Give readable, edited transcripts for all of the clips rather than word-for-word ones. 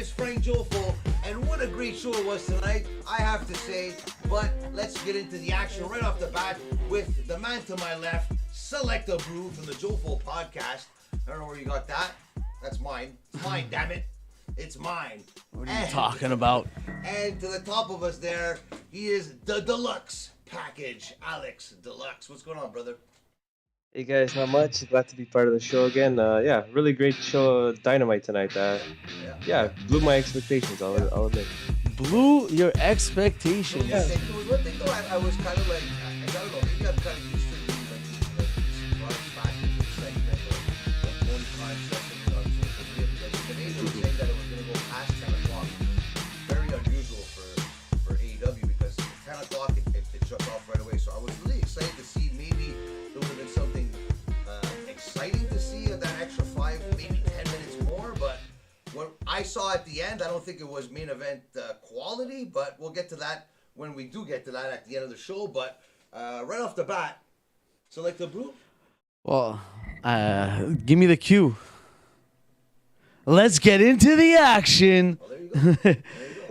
is Frank Jofo, and what a great show it was tonight, I have to say. But let's get into the action right off the bat with the man to my left, Select a Brew from the Jofo podcast. I don't know where you got that. That's mine. It's mine, damn it. It's mine. What are you talking about? And to the top of us there, he is the Deluxe Package, Alex Deluxe. What's going on, brother? Hey guys, not much. Glad to be part of the show again. Yeah, really great show, Dynamite tonight. Yeah, blew my expectations. I'll admit. Blew your expectations. Yeah. One thing though, I was kind of like, I don't know, maybe I'm kind of used to it, like surprise package segment or one-time session on social media. Because today they were saying that it was going to go past 10 o'clock. Very unusual for AEW because 10 o'clock it shut off right away. So I was really excited to see maybe there would have been something exciting to see that extra 5, maybe 10 minutes more. But what I saw at the end, I don't think it was main event quality, but we'll get to that when we do get to that at the end of the show. But right off the bat, Select a Brew. Well, give me the cue. Let's get into the action. Well, there you go. There you go.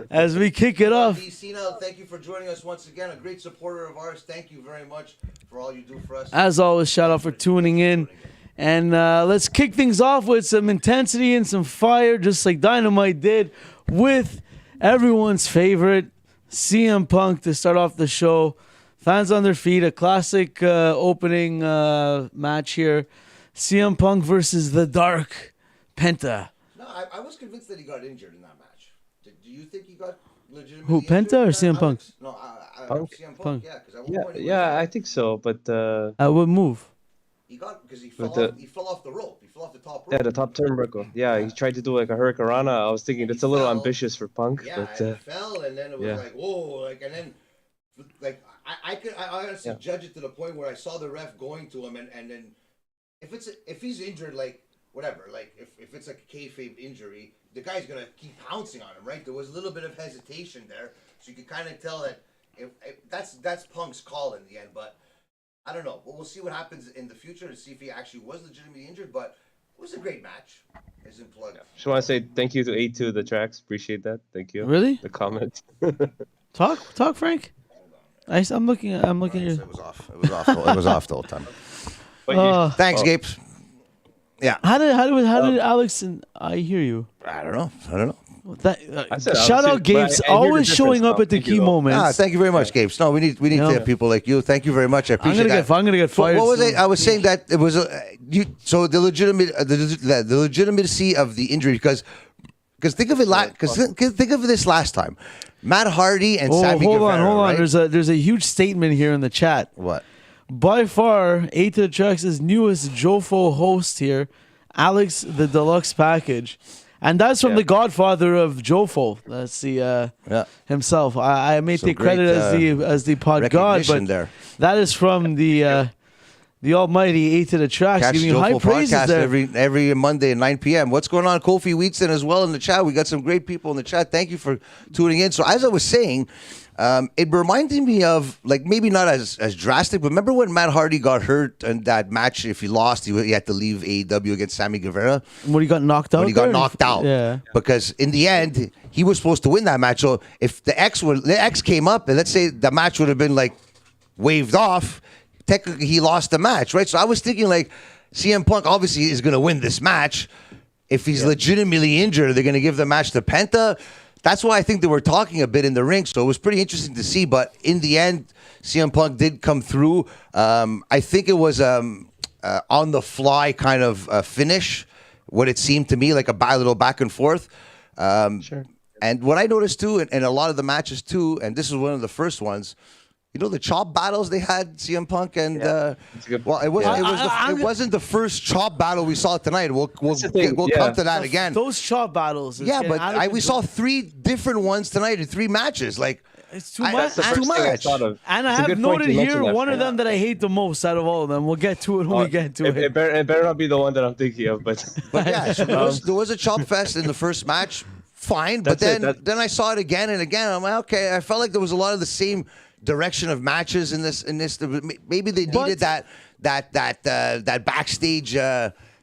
As we kick it off. Cena, thank you for joining us once again. A great supporter of ours. Thank you very much for all you do for us. As always, shout out for tuning in. And let's kick things off with some intensity and some fire, just like Dynamite did, with everyone's favorite, CM Punk, to start off the show. Fans on their feet, a classic opening match here. CM Punk versus the Dark Penta. No, I was convinced that he got injured in that match. Do you think he got legitimately Who, Penta or CM Punk? No, Punk? CM Punk, Punk. yeah. Because at one point I think so. But What move? he got, because he fell off the rope. He fell off the top rope. yeah, the top turnbuckle. Yeah, he tried to do like a Hurricanrana. I was thinking that's a little ambitious for Punk. Yeah, but and he fell, and then it was like, whoa, like, and then, like, I honestly judge it to the point where I saw the ref going to him, and then, if he's injured, like, whatever, like, if it's like a kayfabe injury, the guy's gonna keep pouncing on him, right? There was a little bit of hesitation there, so you could kind of tell that that's Punk's call in the end, but I don't know. We'll see what happens in the future to see if he actually was legitimately injured, but it was a great match. As in plug. Just want to say thank you to A2 the tracks. Appreciate that. Thank you. Really? The comments. Talk, Frank. I'm looking at you. It was off. It was off the whole time. Thanks, Gabe. Yeah. How did Alex and I hear you? I don't know. Shout out Gabe's always showing up at the key moments. Thank you very much, Gabe. No, we need to have people like you. Thank you very much. I appreciate that. I'm gonna get fired. What was it? I was saying that it was so the legitimacy of the injury because think of it think of this last time. Matt Hardy and Sammy Guevara. Hold on. Right? There's a huge statement here in the chat. What? By far, A to the Tracks' newest Jofo host here, Alex the Deluxe Package. And that's from the godfather of Jofo. That's the himself. I may take credit as the pod god, but that is from the almighty A to the Tracks. Catch giving you high praises there. every Monday at 9 p.m. What's going on, Kofi Wheatson as well in the chat? We got some great people in the chat. Thank you for tuning in. So as I was saying, it reminded me of, like, maybe not as drastic, but remember when Matt Hardy got hurt in that match? If he lost, he had to leave AEW against Sammy Guevara. When he got knocked out? Yeah. Because in the end, he was supposed to win that match. So if the X came up, and let's say the match would have been, like, waved off, technically he lost the match, right? So I was thinking, like, CM Punk obviously is going to win this match. If he's legitimately injured, they're going to give the match to Penta. That's why I think they were talking a bit in the ring, so it was pretty interesting to see. But in the end, CM Punk did come through. I think it was on the fly kind of finish, what it seemed to me, like a little back and forth. Sure. And what I noticed too, in a lot of the matches too, and this was one of the first ones, you know, the chop battles they had, CM Punk and it wasn't the first chop battle we saw tonight. We'll come to that again. Those chop battles. We saw 3 different ones tonight in 3 matches. Like, it's too much. That's too much. And I have noted here one of them that I hate the most out of all of them. We'll get to it when we get to it. It better not be the one that I'm thinking of, but yeah, so there was a chop fest in the first match. Fine, but then I saw it again and again. I'm like, okay, I felt like there was a lot of the same direction of matches in this. Maybe they needed that backstage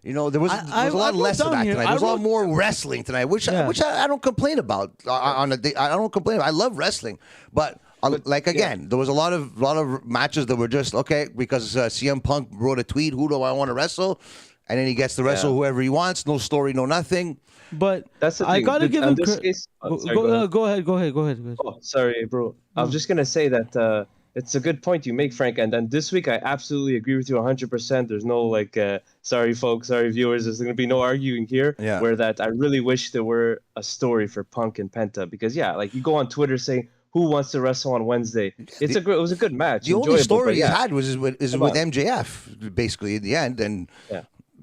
You know, there was a lot wrote less of down that here- tonight. I There was a lot wrote- more wrestling tonight, which I don't complain about. On a day, I don't complain. I love wrestling, but again, there was a lot of matches that were just okay because CM Punk wrote a tweet. Who do I want to wrestle? And then he gets to wrestle whoever he wants. No story, no nothing. But That's the I thing. gotta give him this credit. case, Go ahead. Oh, sorry, bro. I was just gonna say that it's a good point you make, Frank. And then this week, I absolutely agree with you 100%. There's no sorry, folks, sorry, viewers. There's gonna be no arguing here. Yeah. Where that I really wish there were a story for Punk and Penta because like you go on Twitter saying who wants to wrestle on Wednesday. It was a good match. The only story he but had was with MJF, basically in the end, and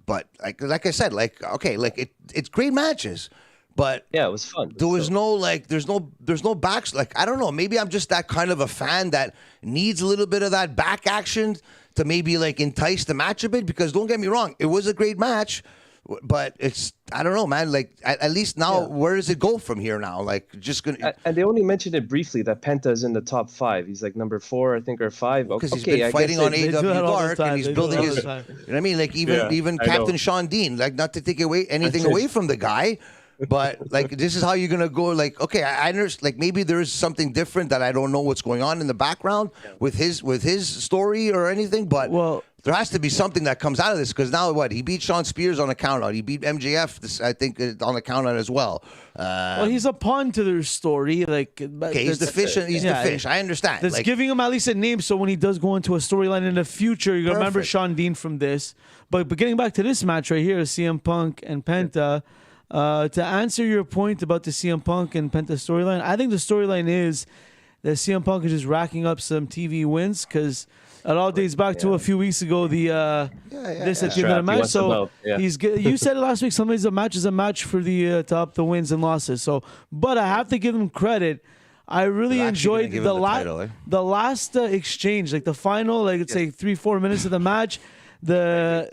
but like I said, it's great matches. But it was fun. There was there's no back. I don't know. Maybe I'm just that kind of a fan that needs a little bit of that back action to maybe entice the match a bit. Because don't get me wrong, it was a great match, but I don't know, man. At least now, where does it go from here now? Just gonna. And they only mentioned it briefly that Penta is in the top 5. He's number 4, I think, or 5. Because he's been fighting on AEW Dark and he's building his. You know what I mean? Even Captain Shawn Dean. Not to take anything away from the guy. But this is how you're gonna go. Okay, I understand. Maybe there is something different that I don't know what's going on in the background with his story or anything. But there has to be something that comes out of this because now he beat Sean Spears on a count out. He beat MJF, I think, on a count out as well. He's a pawn to their story. He's the fish. He's the fish. I understand. That's giving him at least a name, so when he does go into a storyline in the future, you're gonna remember Sean Dean from this. But getting back to this match right here, CM Punk and Penta. To answer your point about the CM Punk and Penta storyline, I think the storyline is that CM Punk is just racking up some TV wins because it all dates back to a few weeks ago. The this at the end of the match. So you said it last week. Somebody's a match is a match for the top the wins and losses. So, but I have to give him credit. I really enjoyed the last exchange, the final, it's 3-4 minutes of the match.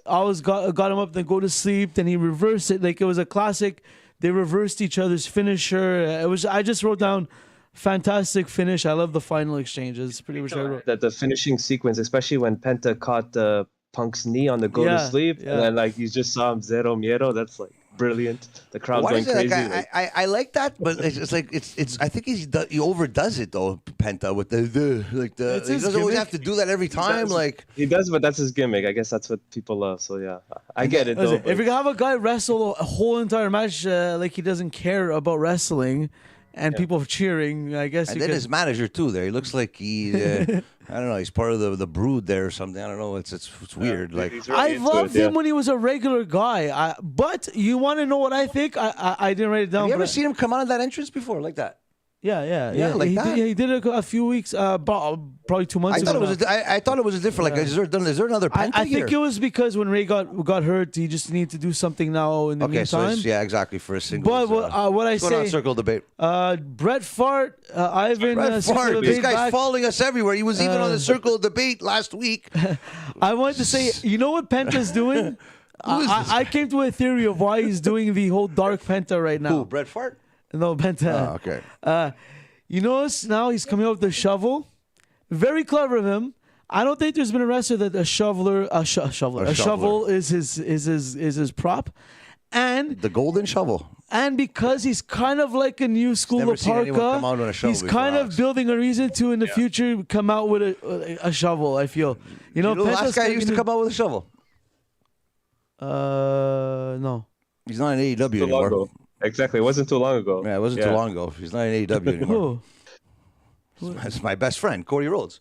Always got him up, then go to sleep, then he reversed it. It was a classic. They reversed each other's finisher. I just wrote down fantastic finish. I love the final exchanges. Pretty much I wrote. The finishing sequence, especially when Penta caught Punk's knee on the go to sleep, and then you just saw him zero miedo. That's brilliant. The crowd going crazy. I like that, but it's I think he overdoes it though. Penta with the he doesn't always have to do that every time. He does, but that's his gimmick. I guess that's what people love. So I get it. Though, if you have a guy wrestle a whole entire match he doesn't care about wrestling. And people cheering, I guess. And then his manager too. There, he looks like he. I don't know. He's part of the brood there or something. I don't know. It's weird. Really I loved him when he was a regular guy. But you want to know what I think? I didn't write it down. Have you ever seen him come out of that entrance before like that? Yeah. He did it a few weeks, probably 2 months ago. I thought it was a different. Is there another Penta I think it was because when Ray got hurt, he just needed to do something now in the meantime. So exactly for a single. But what I say, circle debate. Bret Fart, Ivan. Bret Fart. This guy's following us everywhere. He was even on the circle debate last week. I wanted to say, you know what Penta's doing? I came to a theory of why he's doing the whole dark Penta right now. Who, Bret Fart? No, Penta. Oh, okay. You notice now he's coming up with the shovel. Very clever of him. I don't think there's been a wrestler that a shovel is his prop, and the golden shovel. And because he's kind of like a new school of Parka, he's kind of building a reason to in the future come out with a shovel. I feel. You know the last guy used to come out with a shovel. No. He's not in AEW anymore. Exactly. It wasn't too long ago. Yeah, it wasn't too long ago. He's not in AEW anymore. It's my best friend, Cody Rhodes.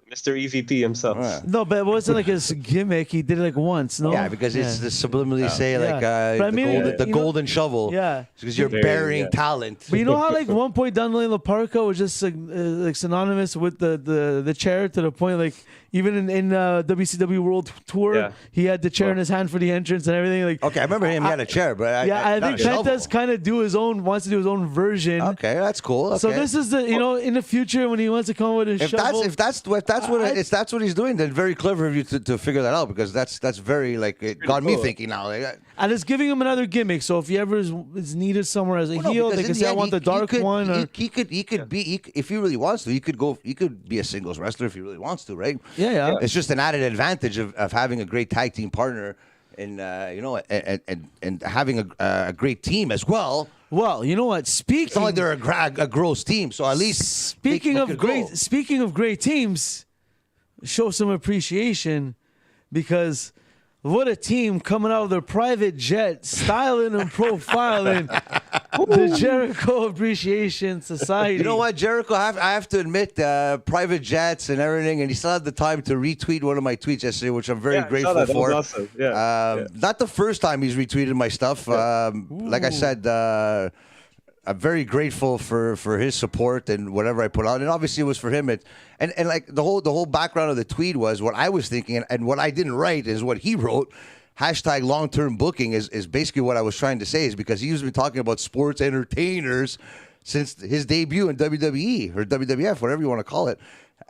Mr. EVP himself. No, but it wasn't like his gimmick. He did it once, no? Yeah, because it's the subliminally say the golden shovel. Yeah. Because you're burying talent. But you know how one point down the lane, La Parka was just synonymous with the chair to the point even in WCW World Tour, he had the chair in his hand for the entrance and everything. Okay, I remember him. He had a chair, but I think Penta's kind of wants to do his own version. Okay, that's cool. Okay. So this is in the future when he wants to come with his shovel. If that's what he's doing, then very clever of you to figure that out because that's very it got me thinking now. And it's giving him another gimmick. So if he ever is needed somewhere as a heel, they can say I want the dark one. He could be if he really wants to. He could be a singles wrestler if he really wants to, right? Yeah. It's just an added advantage of having a great tag team partner and and having a great team as well. Well, you know what? It's not like they're a gross team, so at least speaking of great teams, show some appreciation because what a team coming out of their private jet, styling and profiling the Jericho Appreciation Society. You know what, Jericho? I have to admit, private jets and everything, and he still had the time to retweet one of my tweets yesterday, which I'm very grateful for. That was awesome. Not the first time he's retweeted my stuff. Like I said, I'm very grateful for his support and whatever I put out, and obviously it was for him. And like the whole background of the tweet was what I was thinking, and what I didn't write is what he wrote. Hashtag long-term booking is basically what I was trying to say, is because he's been talking about sports entertainers since his debut in WWE or WWF, whatever you want to call it,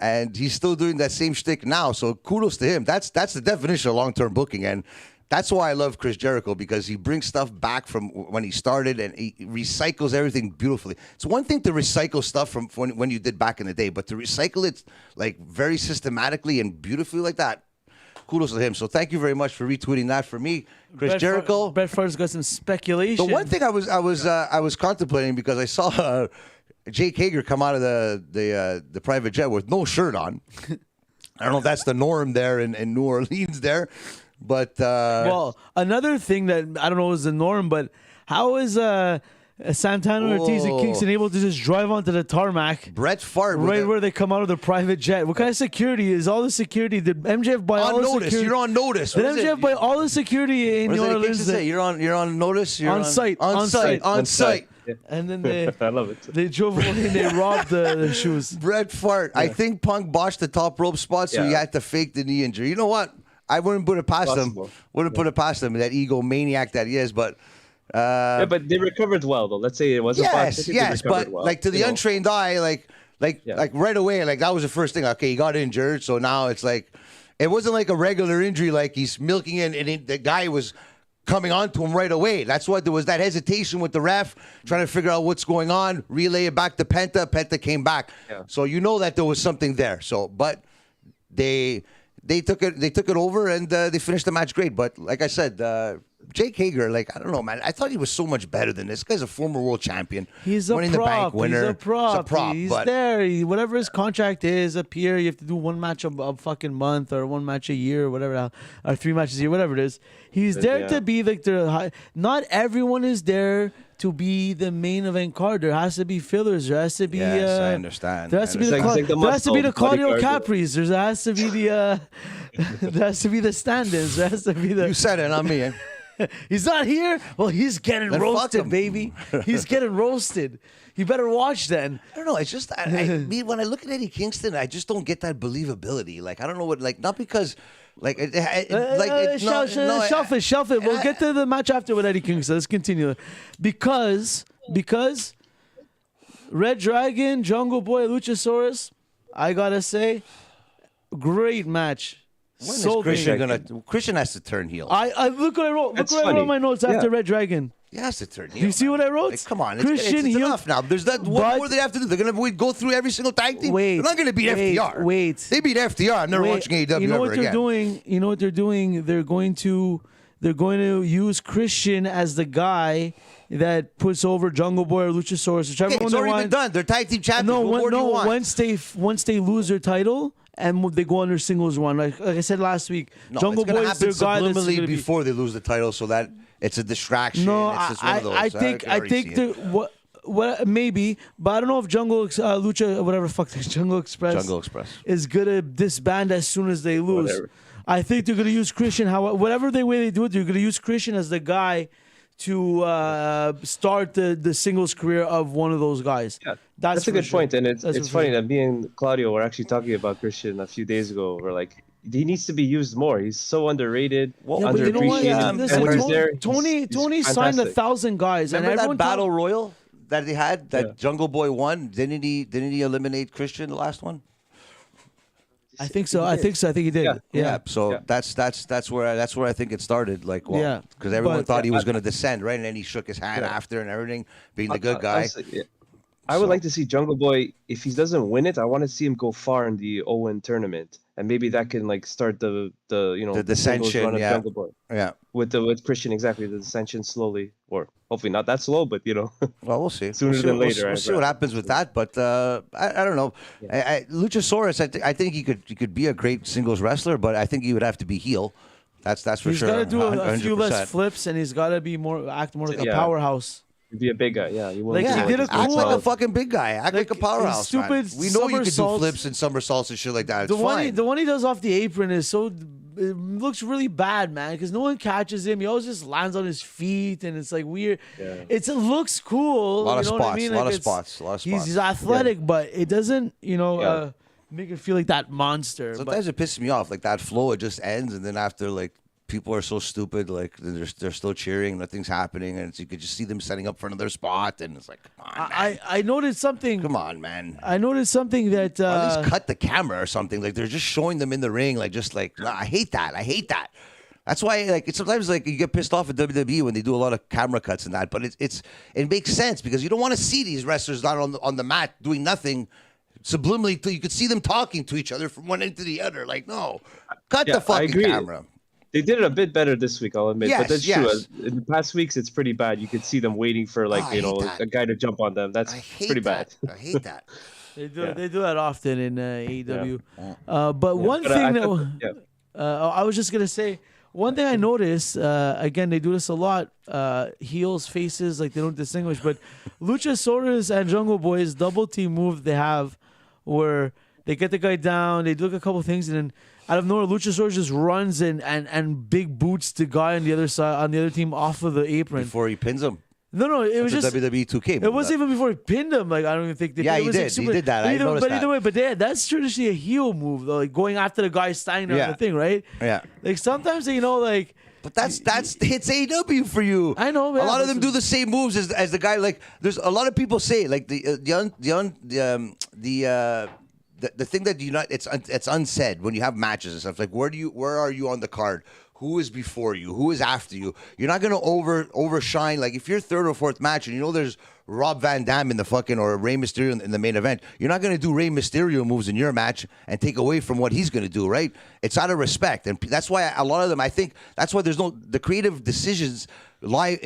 and he's still doing that same shtick now. So kudos to him. That's the definition of long-term booking, and that's why I love Chris Jericho, because he brings stuff back from when he started and he recycles everything beautifully. It's one thing to recycle stuff from when you did back in the day, but to recycle it like very systematically and beautifully like that, kudos to him. So thank you very much for retweeting that for me, Chris Jericho. Brett Favre's got some speculation. The one thing I was contemplating, because I saw Jake Hager come out of the private jet with no shirt on. I don't know if that's the norm there in New Orleans there. But well, another thing that I don't know is the norm, but how is Santana, Ortiz, and Kingston able to just drive onto the tarmac? Brett Favre, right where they come out of the private jet. What kind of security is all the security? Did MJF buy all the security? You're on notice. Did MJF buy all the security in New Orleans? You're on notice. You're on site. Yeah. And then they, I love it. They drove away and they robbed the shoes. Brett Favre. I think Punk botched the top rope spot, so he had to fake the knee injury. You know what? I wouldn't put it past him. Put it past him, that egomaniac that he is. But but they recovered well, though. Let's say it wasn't. Yes, but well, like to the untrained eye, like right away, like that was the first thing. Okay, he got injured, so now it's like it wasn't like a regular injury, like he's milking in, and the guy was coming onto him right away. That's why there was that hesitation with the ref trying to figure out what's going on. Relay it back to Penta. Penta came back, so you know that there was something there. So, but they took it over and they finished the match great. But like I said, Jake Hager, like I don't know, man. I thought he was so much better than this. This guy's a former world champion. He's a prop. The bank winner. He's a prop. He's but there. Whatever his contract is up here, you have to do one match a fucking month or one match a year or whatever, or 3 matches a year, whatever it is. He's there to be like the. Not everyone is there to be the main event card. There has to be fillers. There has to be. Yes, I understand. There has to be the Claudio Capris. There has to be the. There has to be the stand-ins. There has to be the. You said it, not me. Eh? He's not here. Well, he's getting roasted, baby. He's getting roasted. You better watch then. I don't know. It's just I mean, when I look at Eddie Kingston, I just don't get that believability. Like I don't know what. Like not because. Like, shelf it. We'll get to the match after with Eddie Kingston. Let's continue. Because reDRagon, Jungle Boy, Luchasaurus, I gotta say, great match. When is Christian gonna? Christian has to turn heel. I look what I wrote. Look what I wrote in my notes after reDRagon. He has to turn heel. Do you see what I wrote? Like, come on, Christian it's enough now. There's that. What more do they have to do? They're gonna go through every single tag team. They're not gonna beat FTR. They beat FTR. I'm never watching AEW you know what ever they're again. doing? You know what they're doing? They're going to use Christian as the guy that puts over Jungle Boy or Luchasaurus. Okay, it's already been done. They're tag team champions. Once they lose their title and they go on their singles run, like I said last week, Jungle Boy is their guy that's going to before they lose the title, so that it's a distraction. No, it's just one of those. I think what maybe, but I don't know if Lucha, whatever the fuck, Jungle Express is gonna disband as soon as they lose. Whatever. I think they're gonna use Christian. Whatever way they do it, they're gonna use Christian as the guy to start the singles career of one of those guys. Yeah, that's a good point, and it's funny that me and Claudio were actually talking about Christian a few days ago. We're like, he needs to be used more. He's so underrated, underappreciated. Tony signed 1,000 guys, Remember and that battle royal that they had that Jungle Boy won? Didn't he eliminate Christian the last one? I think so. I think he did. Yeah. So that's where I think it started. Like, because everyone thought he was going to descend, right? And then he shook his hand after and everything, being the good guy. I would like to see Jungle Boy, if he doesn't win it, I want to see him go far in the Owen tournament and maybe that can like start the dissension, run of yeah. Jungle Boy. Yeah. With Christian, exactly, the dissension slowly, or hopefully not that slow, but Well, we'll see. Sooner than later. We'll see what happens with that, but I don't know. Yeah. Luchasaurus, I think he could be a great singles wrestler, but I think he would have to be heel. That's for he's sure. He's got to do a few 100%. less flips, and he's got to act more like a powerhouse. Be a big guy, yeah. You Like, he did a act cool- like a fucking big guy. Act like a powerhouse. stupid Man. We know you can do somersaults. flips and somersaults and shit like that. It's The fine. one he does off the apron is so. It looks really bad, man, because no one catches him. He always just lands on his feet, and it's like weird. Yeah. It looks cool. A lot of you know spots. What I mean? A lot Like, of spots. He's athletic, but it doesn't, make it feel like that monster. Sometimes it pisses me off. Like that flow, it just ends, and then after like people are so stupid, like they're still cheering, nothing's happening, and you could just see them setting up for another spot, and it's like, come on, man. I noticed something. Come on, man. I noticed something that. Or at least cut the camera or something. Like they're just showing them in the ring, I hate that. That's why, like, sometimes like you get pissed off at WWE when they do a lot of camera cuts and that. But it makes sense because you don't want to see these wrestlers not on the mat doing nothing. Subliminally, you could see them talking to each other from one end to the other. Like, no, cut the fucking camera. They did it a bit better this week, I'll admit. Yes, but that's true. In the past weeks, it's pretty bad. You could see them waiting for a guy to jump on them. That's pretty bad. I hate that. They do that often in AEW. I was just gonna say one thing I noticed. Again, they do this a lot. Heels, faces, like they don't distinguish. But Luchasaurus and Jungle Boy's double team move they have, where they get the guy down, they do a couple things, and then out of nowhere, Luchasaurus just runs and big boots the guy on the other side, on the other team, off of the apron Before he pins him. No, it was just WWE 2K. It wasn't even before he pinned him. Like I don't even think. He did. He did that. I noticed that. Either way, that's traditionally a heel move, though. Like going after the guy standing on the thing, right? Yeah. Like sometimes like. But it's AEW for you. I know. A lot of them do the same moves as the guy. Like there's a lot of people say like the thing that it's unsaid when you have matches and stuff. Like where are you on the card? Who is before you? Who is after you? You're not gonna overshine. Like if you're third or fourth match and you know there's Rob Van Dam in the fucking or Rey Mysterio in the main event, you're not gonna do Rey Mysterio moves in your match and take away from what he's gonna do, right? It's out of respect, and that's why a lot of them. I think that's why the creative decisions lie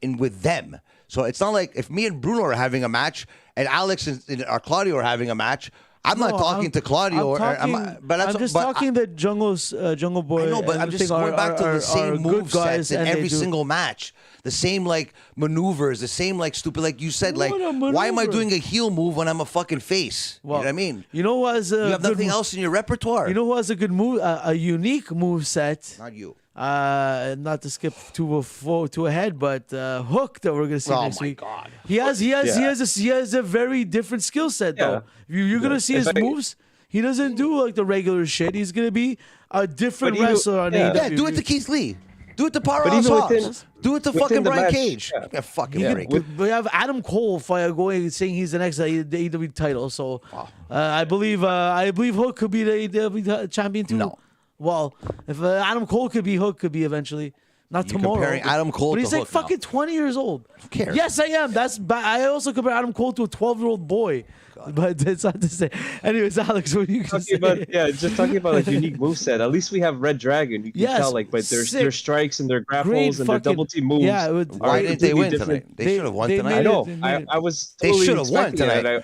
in with them. So it's not like if me and Bruno are having a match and Alex or Claudio are having a match. I'm not talking to Claudio, I'm just talking that Jungle Boy. I know, but I'm just going back to the same move sets in every single match. The same like maneuvers, the same like stupid, like you said, like why am I doing a heel move when I'm a fucking face? Well, you know what I mean? You know who has you have nothing else in your repertoire. You know who has a good move, a unique move set? Not you. Not to skip to ahead, but Hook that we're gonna see next week. Oh my God! He has a very different skill set though. You're gonna see his moves. He doesn't do like the regular shit. He's gonna be a different wrestler on AEW. Yeah, do it to Keith Lee. Do it to Powerhouse Hobbs. Do it to fucking Brian Cage. Yeah, fucking break. We have Adam Cole going saying he's the next AEW title. So I believe Hook could be the AEW champion too. No. Well, if Adam Cole could be Hook, could be eventually. Not You're tomorrow. comparing Adam Cole but he's to like Hook now. fucking 20 years old. Who cares? Yes, I am. I also compare Adam Cole to a 12-year-old boy. God. But it's not to say. Anyways, Alex, what are you going to say? Just talking about like unique moveset. At least we have reDRagon. You can tell like by their strikes and their grapples and their double team moves. Yeah, why didn't they win tonight? They should have won tonight. I know. I was totally they should have won expecting tonight.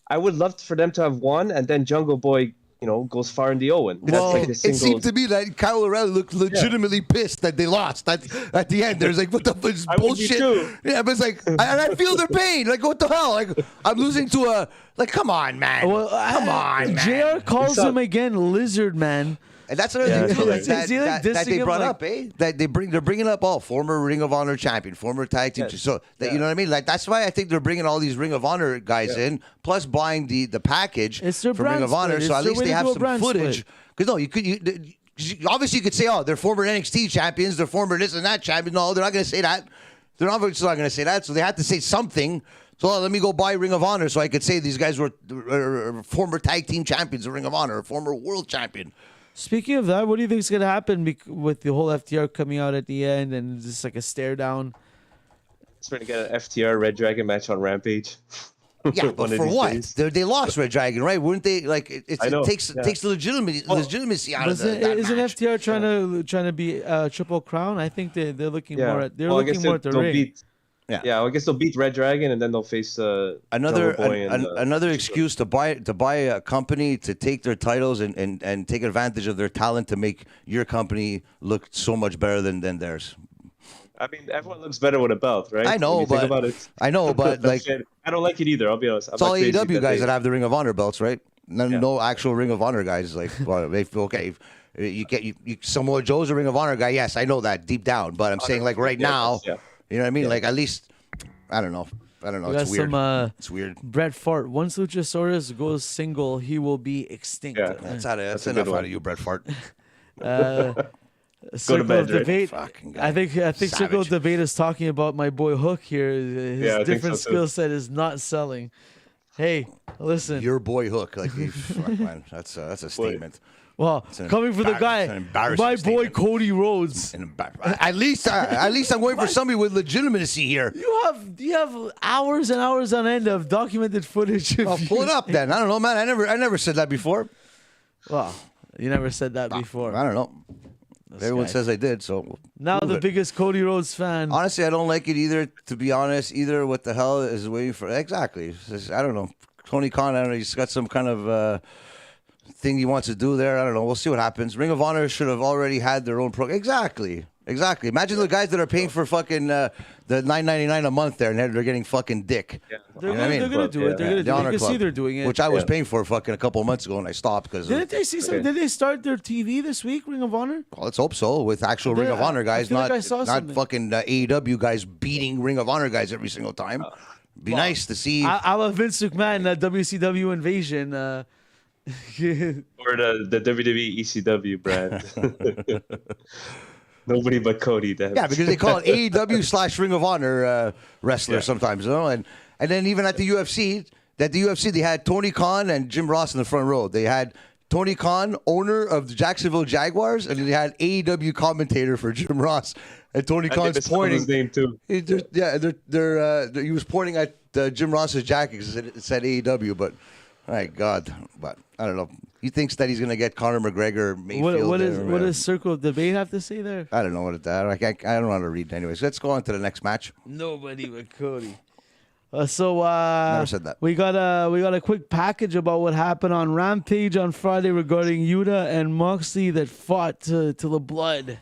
I would love for them to have won, and then Jungle Boy, goes far in the Owen. Well, it seemed to me that Kyle O'Reilly looked legitimately pissed that they lost. At the end, there's like, what the fuck is bullshit? Yeah, but it's like, and I feel their pain. Like, what the hell? Like, I'm losing to come on, man. Well, come on, man. JR calls him again, Lizard Man. And that's another thing too, that they brought up, That they're bringing up all former Ring of Honor champion, former tag team. So you know what I mean? Like that's why I think they're bringing all these Ring of Honor guys in, plus buying the package from Ring of Honor. So at least they have some footage. Because obviously you could say, they're former NXT champions, they're former this and that champions. No, they're not going to say that. They're obviously not going to say that. So they had to say something. So let me go buy Ring of Honor so I could say these guys were former tag team champions of Ring of Honor, former world champion. Speaking of that, what do you think is going to happen with the whole FTR coming out at the end and just like a stare down? It's going to get an FTR reDRagon match on Rampage. Yeah, but for what? They lost reDRagon, right? Wouldn't they? Like it takes the legitimacy out of that Isn't match. FTR trying to be Triple Crown? I think they're looking more at the ring. Yeah, I guess they'll beat reDRagon and then they'll face another excuse to buy a company to take their titles and take advantage of their talent to make your company look so much better than theirs. I mean, everyone looks better with a belt, right? I know, but like I don't like it either. I'll be honest. It's all AEW guys that have the Ring of Honor belts, right? No actual Ring of Honor guys. Like, well, okay, you Samoa Joe's a Ring of Honor guy. Yes, I know that deep down, but I'm saying like right now. Yeah. You know what I mean? Yeah. Like at least, I don't know. It's weird. It's weird. Bret Fart. Once Luchasaurus goes single, he will be extinct. Yeah, that's enough out of you, Bret Fart. Circle of Debate. I think Circle of Debate is talking about my boy Hook here. His different skill set is not selling. Hey, listen. Your boy Hook, like fuck, man. That's a statement. Well, coming from the guy, my boy Cody Rhodes. At least I'm going for somebody with legitimacy here. You have hours and hours on end of documented footage. Well, pull it up then. I don't know, man. I never said that before. Well, you never said that before. I don't know. Everyone says I did, so now the biggest Cody Rhodes fan. Honestly, I don't like it either. To be honest, either what the hell is waiting for? Exactly. I don't know. Tony Khan, I don't know. He's got some kind of thing he wants to do there. I don't know. We'll see what happens. Ring of Honor should have already had their own program. Exactly. Imagine the guys that are paying for fucking the $9.99 a month there, and they're getting fucking dick. Yeah. They're gonna do it. They're gonna do it. You can see they're doing it. Which I was paying for fucking a couple of months ago, and I stopped because. Did they start their TV this week? Ring of Honor. Well, let's hope so. With actual Ring of Honor guys, not fucking AEW guys beating Ring of Honor guys every single time. Be nice to see. I love Vince McMahon, WCW Invasion. Or the WWE ECW brand. Nobody but Cody. Yeah, because they call it AEW / Ring of Honor wrestler sometimes, you know. And then even at the UFC, they had Tony Khan and Jim Ross in the front row. They had Tony Khan, owner of the Jacksonville Jaguars, and they had AEW commentator for Jim Ross. And Tony Khan's pointing. His name too. He was pointing at Jim Ross's jacket because it said AEW, but my God, but I don't know. He thinks that he's going to get Conor McGregor. Mayfield what does Circle of Debate have to say there? I don't know what that. I don't know how to read. Anyways, let's go on to the next match. Nobody but Cody. Never said that. We got a quick package about what happened on Rampage on Friday regarding Yuta and Moxley that fought to the blood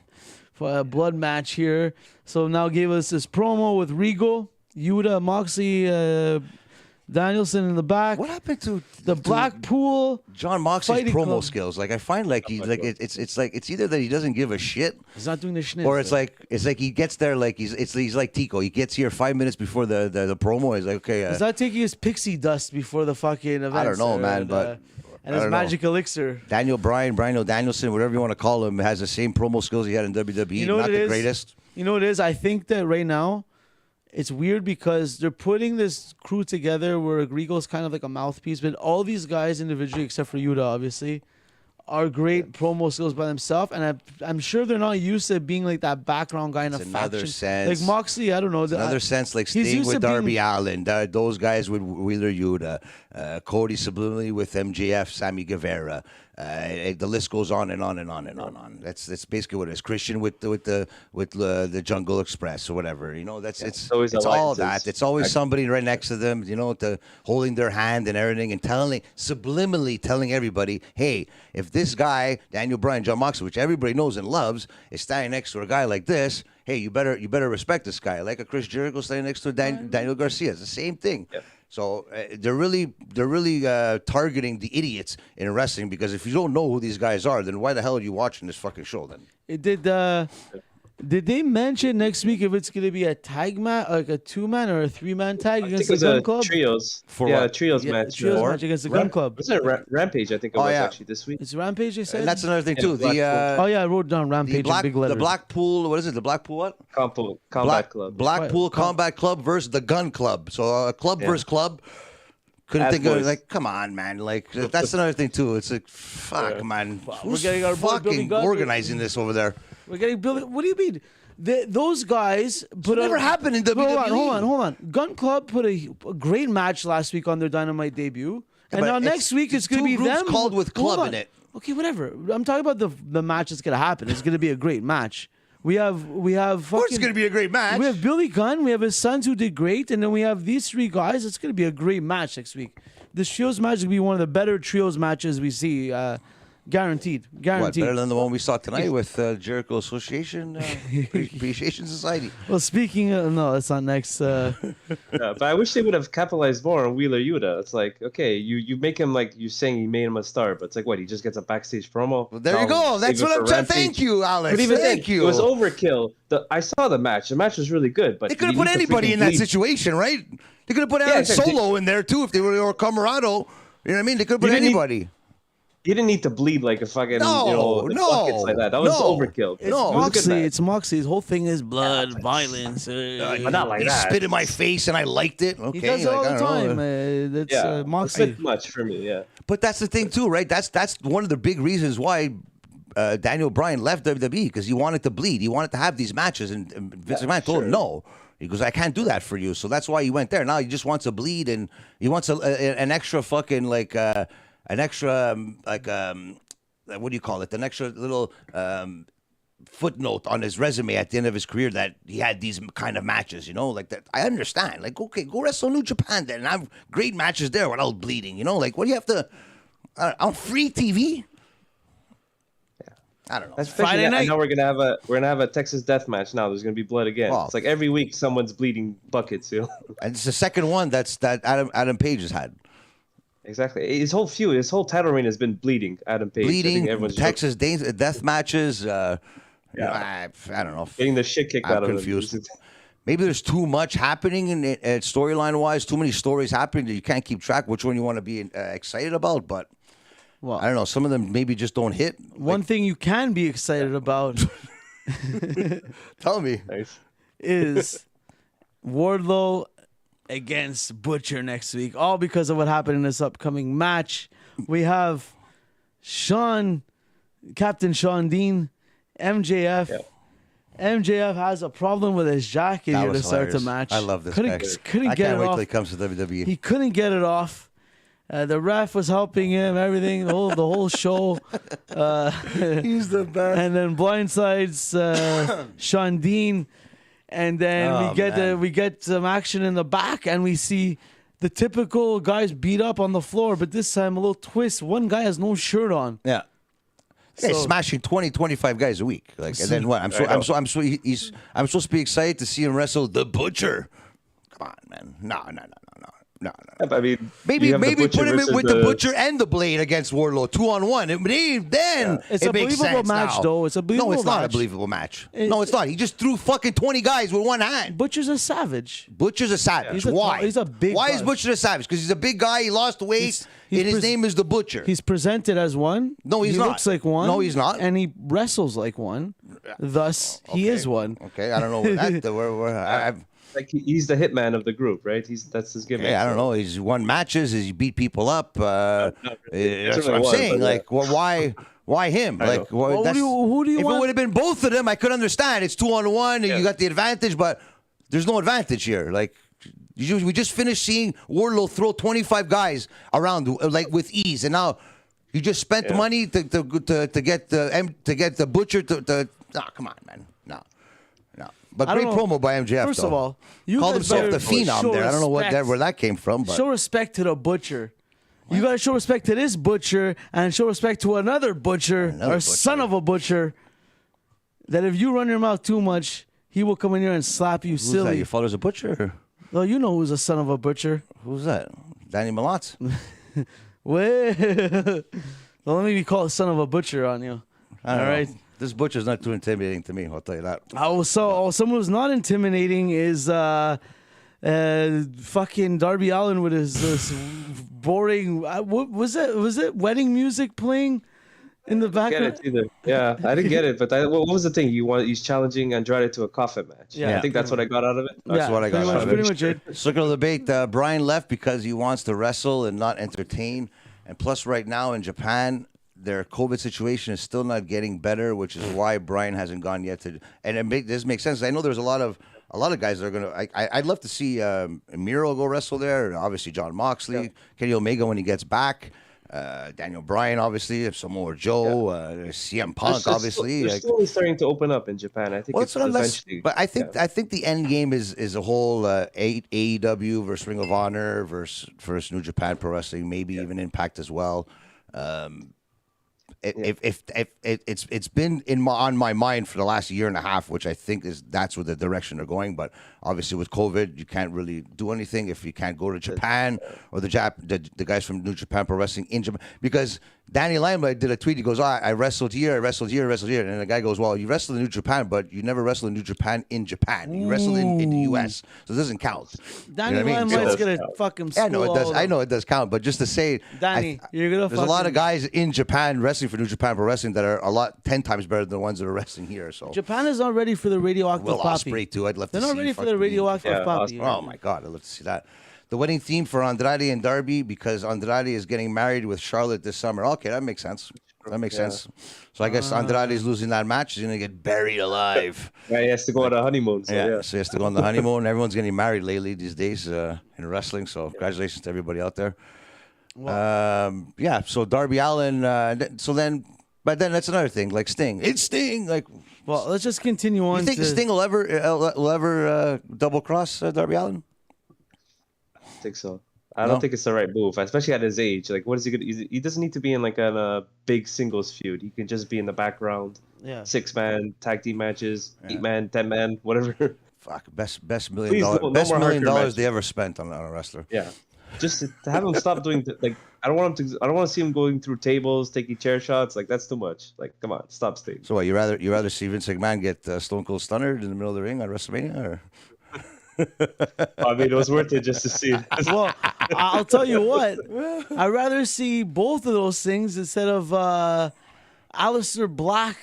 for a blood match here. So now gave us this promo with Regal, Yuta, Moxley. Danielson in the back. What happened to the Blackpool? John Moxley's promo skills. Like I find like he's like it's either that he doesn't give a shit. He's not doing the schnitt. Or it's like he gets there like he's like Tico. He gets here 5 minutes before the promo. He's like, okay. He's not taking his pixie dust before the fucking event. I don't know, man, but and his magic elixir. Daniel Bryan Danielson, whatever you want to call him, has the same promo skills he had in WWE. You know not the greatest. You know what it is? I think that right now. It's weird because they're putting this crew together where Regal's kind of like a mouthpiece, but all these guys individually, except for Yuta, obviously, are great promo skills by themselves, and I'm sure they're not used to being like that background guy in a faction. Another sense. Like Moxley, I don't know. Another sense, like Sting with Darby Allin, those guys with Wheeler Yuta, Cody subliminally with MJF, Sammy Guevara. The list goes on and on and on and on. That's basically what it is. Christian with the Jungle Express or whatever. You know, it's all that. It's always somebody right next to them. You know, holding their hand and everything, and subliminally telling everybody, hey, if this guy Daniel Bryan, John Moxley, which everybody knows and loves, is standing next to a guy like this, hey, you better respect this guy. Like a Chris Jericho standing next to Daniel Garcia. It's the same thing. Yeah. So they're really targeting the idiots in wrestling, because if you don't know who these guys are, then why the hell are you watching this fucking show then? Did they mention next week if it's going to be a tag match, like a 2-man or a 3-man tag against the Gun Club? Trios. Trios match. Trios match against the Gun Club. Was it Rampage? I think it was actually this week. It's Rampage, they said? And that's another thing, too. I wrote down Rampage in big letters. The Blackpool, what is it? The Blackpool what? Combat Club. Blackpool Combat Club versus the Gun Club. So a club versus club. Couldn't think of it. Like, come on, man. Like, that's another thing, too. It's like, fuck, man. Who's getting our fucking organizing this over there? We're getting Billy. What do you mean? those guys put never happened in WWE. Hold on. Gun Club put a great match last week on their Dynamite debut, and now next week it's going to be them called with club in it. Okay, whatever. I'm talking about the match that's going to happen. It's going to be a great match. We have. Of course, it's going to be a great match. We have Billy Gunn. We have his sons who did great, and then we have these three guys. It's going to be a great match next week. This trios match will be one of the better trios matches we see. Guaranteed. What, better than the one we saw tonight with Jericho Association Appreciation Society? Well, speaking of, no, that's not next. Yeah, but I wish they would have capitalized more on Wheeler Yuta. It's like, okay, you make him like you're saying you made him a star, but it's like, what, he just gets a backstage promo? Well, there you go. That's what I'm trying. Thank you, Alex. But even thank you. It was overkill. I saw the match. The match was really good, but they could have put anybody in that situation, right? They could have put Aaron Solo in there too if they were, or Camarado. You know what I mean? They could have put anybody. You didn't need to bleed like a fucking buckets like that. That was overkill. It's Moxley. His whole thing is blood, violence. But not like he that. Spit in my face and I liked it. Okay, he does it all the time. That's Moxley. It's much for me, yeah. But that's the thing too, right? That's one of the big reasons why Daniel Bryan left WWE, because he wanted to bleed. He wanted to have these matches, and Vince McMahon told him no. He goes, I can't do that for you. So that's why he went there. Now he just wants to bleed, and he wants an extra fucking like. An extra, what do you call it? An extra little footnote on his resume at the end of his career that he had these kind of matches, you know? Like that. I understand. Like, okay, go wrestle New Japan then and have great matches there without bleeding, you know? Like, what do you have to, on free TV? Yeah. I don't know. Especially Friday night. I know we're gonna have a Texas death match now. There's gonna be blood again. Well, it's like every week someone's bleeding buckets, you know? And it's the second one that Adam Page has had. Exactly. His whole feud, his whole title reign has been bleeding. Adam Page. Bleeding, Texas death matches. I don't know. Getting the shit kicked out of him. I'm confused. Maybe there's too much happening in storyline-wise, too many stories happening that you can't keep track which one you want to be excited about. But, well, I don't know. Some of them maybe just don't hit. One thing you can be excited about Tell me. Is Wardlow against Butcher next week, all because of what happened in this upcoming match. We have Shawn, Captain Shawn Dean, MJF. Yep. MJF has a problem with his jacket here to start the match. I love this couldn't I get can't it wait off. till he comes to WWE. He couldn't get it off. The ref was helping him, everything, the whole show. He's the best. And then blindsides Shawn Dean. And then we get some action in the back, and we see the typical guys beat up on the floor, but this time a little twist. One guy has no shirt on. Yeah. He's smashing 20, 25 guys a week. Like, and then what? I'm supposed to be excited to see him wrestle the Butcher. Come on, man. No. I mean, maybe put him in with the Butcher and the Blade against Wardlow 2-on-1. It's a believable match, though. It's a believable match. No, it's not a believable match. No, it's not. He just threw fucking 20 guys with one hand. Butcher's a savage. Why? He's a big. Why is Butcher a savage? Because he's a big guy. He lost weight, and his name is the Butcher. He's presented as one. No, he's not. He looks like one. No, he's not. And he wrestles like one. Thus, he is one. Okay, I don't know where like he's the hitman of the group, right? That's his gimmick. I don't know. He's won matches. He beat people up. That's what I'm saying. Like, why him? Like, who do you if want? It would have been both of them, I could understand. It's 2-on-1, and you got the advantage, but there's no advantage here. Like, we just finished seeing Wardlow throw 25 guys around like with ease, and now you just spent money to get the Butcher to. Come on, man. No. But great promo by MJF. First of all, you called himself the Phenom there. I don't know where that came from. But show respect to the Butcher. You got to show respect to this Butcher and show respect to another Butcher, son of a Butcher. That if you run your mouth too much, he will come in here and slap you Who's silly. That? Your father's a butcher? Well, you know who's a son of a butcher. Who's that? Danny Malotz. Well, let me call a son of a butcher on you. All right. This Butcher's not too intimidating to me, I'll tell you that. Someone who's not intimidating is fucking Darby Allin with his boring. What was it? Was it wedding music playing in the background? I didn't get it either. Yeah, I didn't get it. But what was the thing? He's challenging Andrade to a coffin match. Yeah, I think that's what I got out of it. That's what I got out of it. Pretty much it. Circle of debate. Bryan left because he wants to wrestle and not entertain. And plus, right now in Japan, their COVID situation is still not getting better, which is why Brian hasn't gone yet to. And this makes sense. I know there's a lot of guys that are gonna. I'd love to see Miro go wrestle there. Obviously, John Moxley, Kenny Omega when he gets back. Daniel Bryan, obviously, if Samoa Joe, CM Punk, obviously. They're slowly starting to open up in Japan. I think it's eventually. But I think the end game is a whole AEW versus Ring of Honor versus New Japan Pro Wrestling, maybe even Impact as well. If it's been on my mind for the last year and a half, which I think that's where the direction they're going. But obviously with COVID, you can't really do anything if you can't go to Japan or the guys from New Japan Pro Wrestling in Japan. Because Danny Limelight did a tweet. He goes, I wrestled here, and then the guy goes, well, you wrestled in New Japan, but you never wrestled in New Japan in Japan. You wrestled in the U.S., so it doesn't count. Danny Limelight's gonna fucking school. Yeah, no, it does. I know it does count, but just to say, Danny, you're gonna. There's a lot of guys in Japan wrestling for New Japan Pro Wrestling that are 10 times better than the ones that are wrestling here. So Japan is not ready for the radioactive poppy. Ospreay too. I'd love to see. They're not ready for the radioactive poppy. Oh my God, I'd love to see that. The wedding theme for Andrade and Darby, because Andrade is getting married with Charlotte this summer. Okay, that makes sense. So I guess Andrade is losing that match. He's going to get buried alive. Yeah, he has to go on a honeymoon. So he has to go on the honeymoon. Everyone's getting married lately these days in wrestling. So congratulations to everybody out there. So Darby Allin. But then that's another thing. Like Sting. It's Sting. Like, well, let's just continue on. You think Sting will ever double cross Darby Allin? I think so. I don't think it's the right move, especially at his age. Like, what is he gonna? He doesn't need to be in like a big singles feud. He can just be in the background. Yeah. 6-man tag team matches, 8-man, 10-man, whatever. Fuck, best $1 million, best $1 million they ever spent on a wrestler. Yeah, just to have him stop doing like I don't want to see him going through tables, taking chair shots. Like that's too much. Like, come on, stop Sting. So what? You rather see Vince McMahon get Stone Cold Stunner in the middle of the ring at WrestleMania, or? I mean, it was worth it just to see. Well, I'll tell you what. I'd rather see both of those things instead of Aleister Black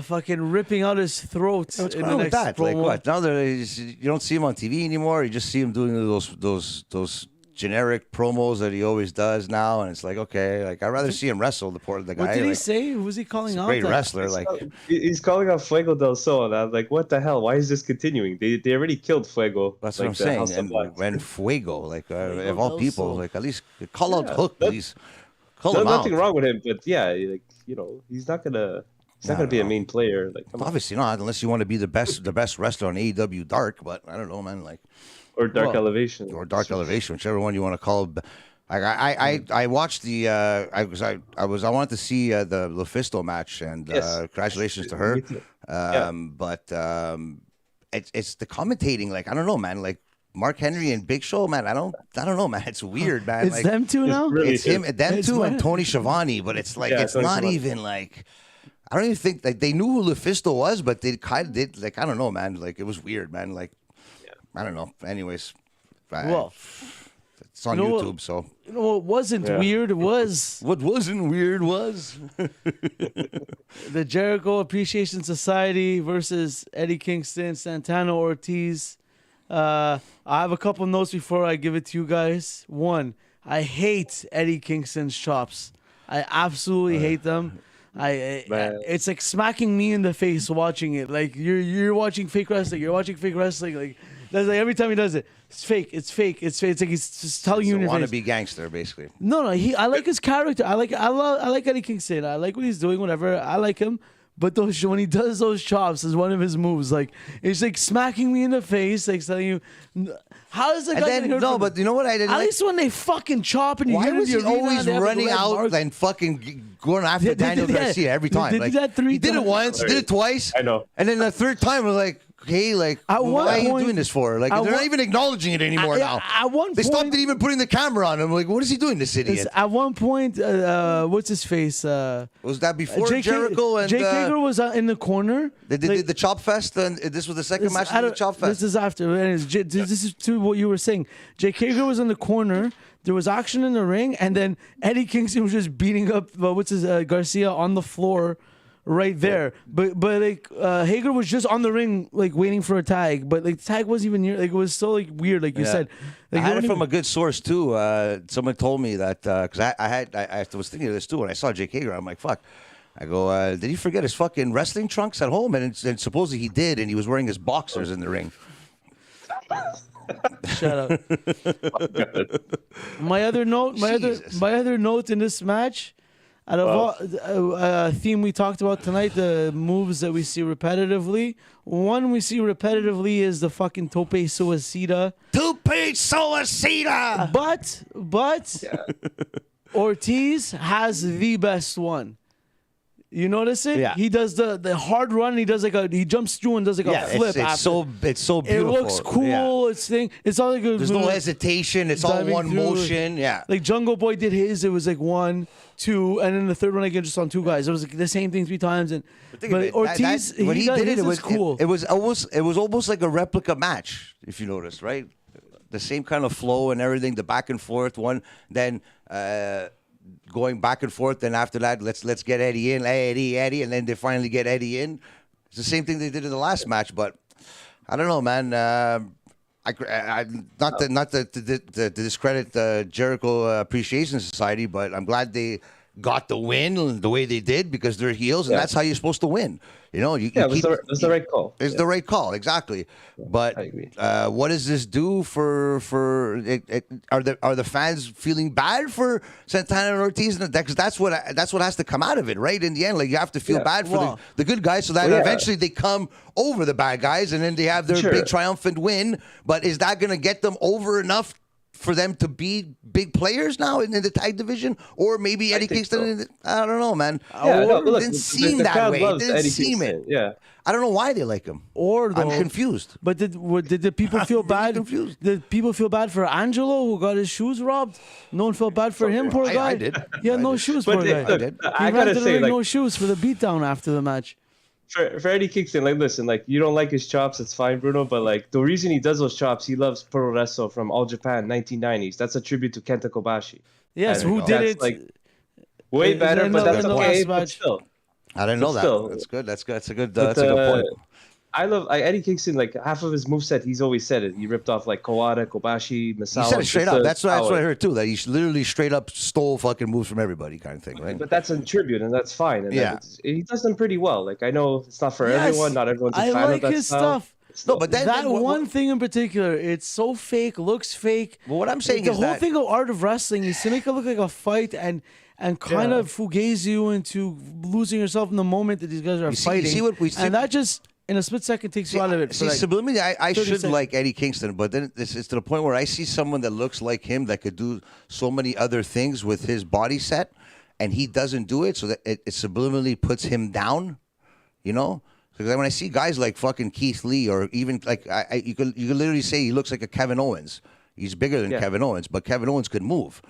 fucking ripping out his throat. What's going on with that? Promo. Like what? Now you don't see him on TV anymore. You just see him doing those generic promos that he always does now, and it's like, okay, like I'd rather see him wrestle the guy. What did he say? Who was he calling out? Great wrestler, he's calling out Fuego del Sol, and I'm like, what the hell? Why is this continuing? They already killed Fuego. That's what I'm saying. And Fuego, like of all people, like at least call out Hook, please. Nothing wrong with him, but yeah, like he's not gonna be a main player. Like, obviously not, unless you want to be the best wrestler on AEW Dark. But I don't know, man. Like. Or Dark Elevation, whichever one you want to call. I watched the. I wanted to see the Lufisto match, and congratulations to her. But it's the commentating. Like, I don't know, man. Like Mark Henry and Big Show, man. I don't know, man. It's weird, man. It's them two now. It's him, them two, and Tony Schiavone. But it's like it's not even like. I don't even think like they knew who Lufisto was, but they kind of did. Like, I don't know, man. Like it was weird, man. Like. I don't know. Anyways, it's on YouTube, so. You know what wasn't weird was... What wasn't weird was... the Jericho Appreciation Society versus Eddie Kingston, Santana, Ortiz. I have a couple notes before I give it to you guys. One, I hate Eddie Kingston's chops. I absolutely hate them. It's like smacking me in the face watching it. Like you're watching fake wrestling. Like that's like every time he does it, it's fake. It's fake. It's like he's just telling you in your face. Wannabe gangster, basically. No. I like his character. I like Eddie Kingston. I like what he's doing. Whatever. I like him. But when he does those chops is one of his moves. Like it's like smacking me in the face, like telling you, how is the guy? But you know what I didn't. At least when they fucking chop and why was he always running out and fucking going after Daniel Garcia every time? He did that 3 times. He did it once, did it twice. I know. And then the third time, we're like, okay, like, why are you doing this for? Like, they're not even acknowledging it anymore now. At one point, they stopped even putting the camera on him. Like, what is he doing, this idiot? At one point, what's his face? Was that before Jericho and Jake Hager was in the corner? They did the Chop Fest, and this was the second match of the Chop Fest. This is after. This is to what you were saying. Jake Hager was in the corner. There was action in the ring, and then Eddie Kingston was just beating up Garcia on the floor right there. But like Hager was just on the ring, like waiting for a tag. But like the tag wasn't even near. Like it was so like weird. Like you said, like, I had it from a good source too. Someone told me that because I was thinking of this too when I saw Jake Hager. I'm like, fuck. I go, did he forget his fucking wrestling trunks at home? And supposedly he did, and he was wearing his boxers in the ring. Shut up. My other note in this match, out of all theme we talked about tonight, the moves that we see repetitively. One we see repetitively is the fucking tope suicida. Tope suicida. But Ortiz has the best one. You notice it? Yeah. He does the hard run. He does he jumps through and does like a flip. It's so beautiful. It looks cool. Yeah. It's all like there's no hesitation. It's all one motion. Yeah. Like Jungle Boy did his. It was like 1, 2, and then the third one again just on 2 guys. It was like the same thing 3 times. But Ortiz, when he did it, it was cool. It was almost like a replica match, if you notice, right? The same kind of flow and everything. The back and forth one, then. Going back and forth, then after that, let's get Eddie in, Eddie, and then they finally get Eddie in. It's the same thing they did in the last match, but I don't know, man. Not to discredit the Jericho Appreciation Society, but I'm glad they got the win the way they did because they're heels, and that's how you're supposed to win. You know, it was the right call. It's the right call, exactly. But I agree. What does this do for are the fans feeling bad for Santana and Ortiz? Because that's what has to come out of it, right? In the end, like you have to feel bad for the good guys, so that eventually they come over the bad guys, and then they have their big triumphant win. But is that going to get them over enough for them to be big players now in the tag division, or maybe Eddie Kingston? I don't know, man. It didn't seem that way. It didn't seem it. Yeah, I don't know why they like him. I'm confused. But did the people feel bad? Confused. Did people feel bad for Angelo who got his shoes robbed? No one felt bad for him, poor guy. I did. He had no shoes, poor guy. I did. I gotta say, no shoes for the beatdown after the match. For Eddie Kingston, like, listen, like, you don't like his chops, it's fine, Bruno, but, like, the reason he does those chops, he loves Pro Wrestle from All Japan, 1990s. That's a tribute to Kenta Kobashi. Yes, who did it? Like, way better, but that's okay, but still. I didn't know that. That's good. That's a good point. I love Eddie Kingston. Like half of his moveset, he's always said it. He ripped off like Kawada, Kobashi, Misawa. He said it straight up. That's what I heard too. That he literally straight up stole fucking moves from everybody, kind of thing, right? But that's in tribute, and that's fine. And he does them pretty well. Like I know it's not for everyone. Not everyone's a fan like of that his style. stuff. No, but that one thing in particular, it's so fake, looks fake. Well, what I'm saying the is whole thing of art of wrestling is to make it look like a fight and kind of fugaze you into losing yourself in the moment that these guys are fighting. And that just in a split second takes you out of it. Subliminally, I should like Eddie Kingston, but then it's to the point where I see someone that looks like him that could do so many other things with his body set, and he doesn't do it, so that it subliminally puts him down, you know? Because when I see guys like fucking Keith Lee, or even like you could literally say he looks like a Kevin Owens. He's bigger than Kevin Owens, but Kevin Owens could move.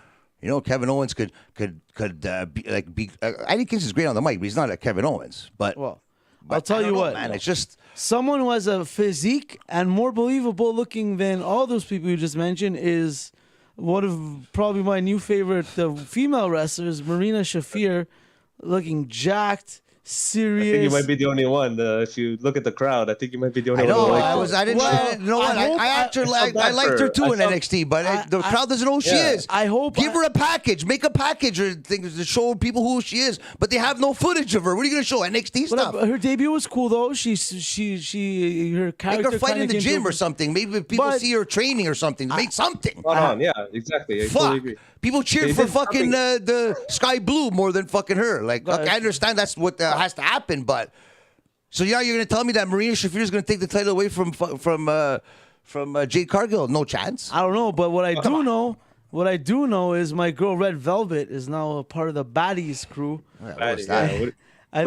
You know, Kevin Owens could be. Eddie Kingston's great on the mic, but he's not a Kevin Owens. But I'll tell you what, man, it's just someone who has a physique and more believable looking than all those people you just mentioned is one of probably my new favorite female wrestlers, Marina Shafir, looking jacked. Serious. I think you might be the only one. If you look at the crowd, I think you might be the only one. I liked her too in NXT, but the crowd doesn't know who she is. Give her a package, make a package or things to show people who she is. But they have no footage of her. What are you going to show? NXT stuff. Her debut was cool though. She her character. Make her fight in the gym or something. Maybe people see her training or something. Make something. Yeah, exactly. I totally agree. People cheered for fucking the Sky Blue more than fucking her. Like, I understand that's what has to happen, but so you're going to tell me that Marina Shafir is going to take the title away from Jade Cargill? No chance. I don't know, but what I do know is my girl Red Velvet is now a part of the Baddies crew. What do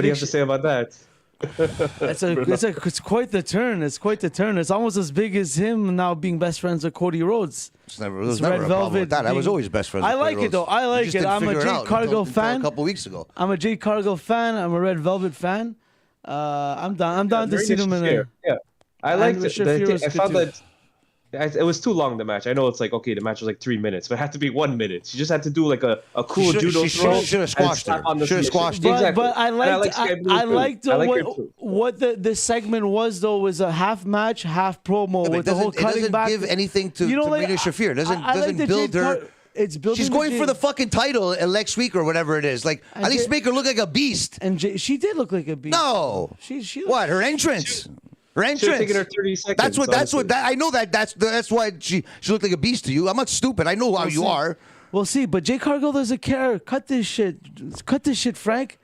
you have to say about that? It's quite the turn. It's quite the turn. It's almost as big as him now being best friends with Cody Rhodes. There was never a problem with that. I was always best friends with Cody Rhodes. Though. I like it. I'm a Jade Cargill fan. A couple weeks ago. I'm a Jade Cargill fan. I'm a Red Velvet fan. I'm down to see them in there. Yeah, I liked it. I found that It was too long, the match. I know it's like, okay, the match was like 3 minutes, but it had to be 1 minute. She just had to do like a cool judo throw. Should have squashed her. Should have squashed her. Exactly. But I liked what the segment was a half match, half promo with the whole cutting back. It doesn't give anything to Rina Shafir. It doesn't build her. It's building. She's going for the fucking title next week or whatever it is. Like, at least make her look like a beast. And she did look like a beast. No. She what? Her entrance. Her entrance. Should have taken her 30 seconds. I know that's why she looked like a beast to you. I'm not stupid. I know how you are. We'll see. But Jay Cargill doesn't care. Cut this shit. Cut this shit, Frank.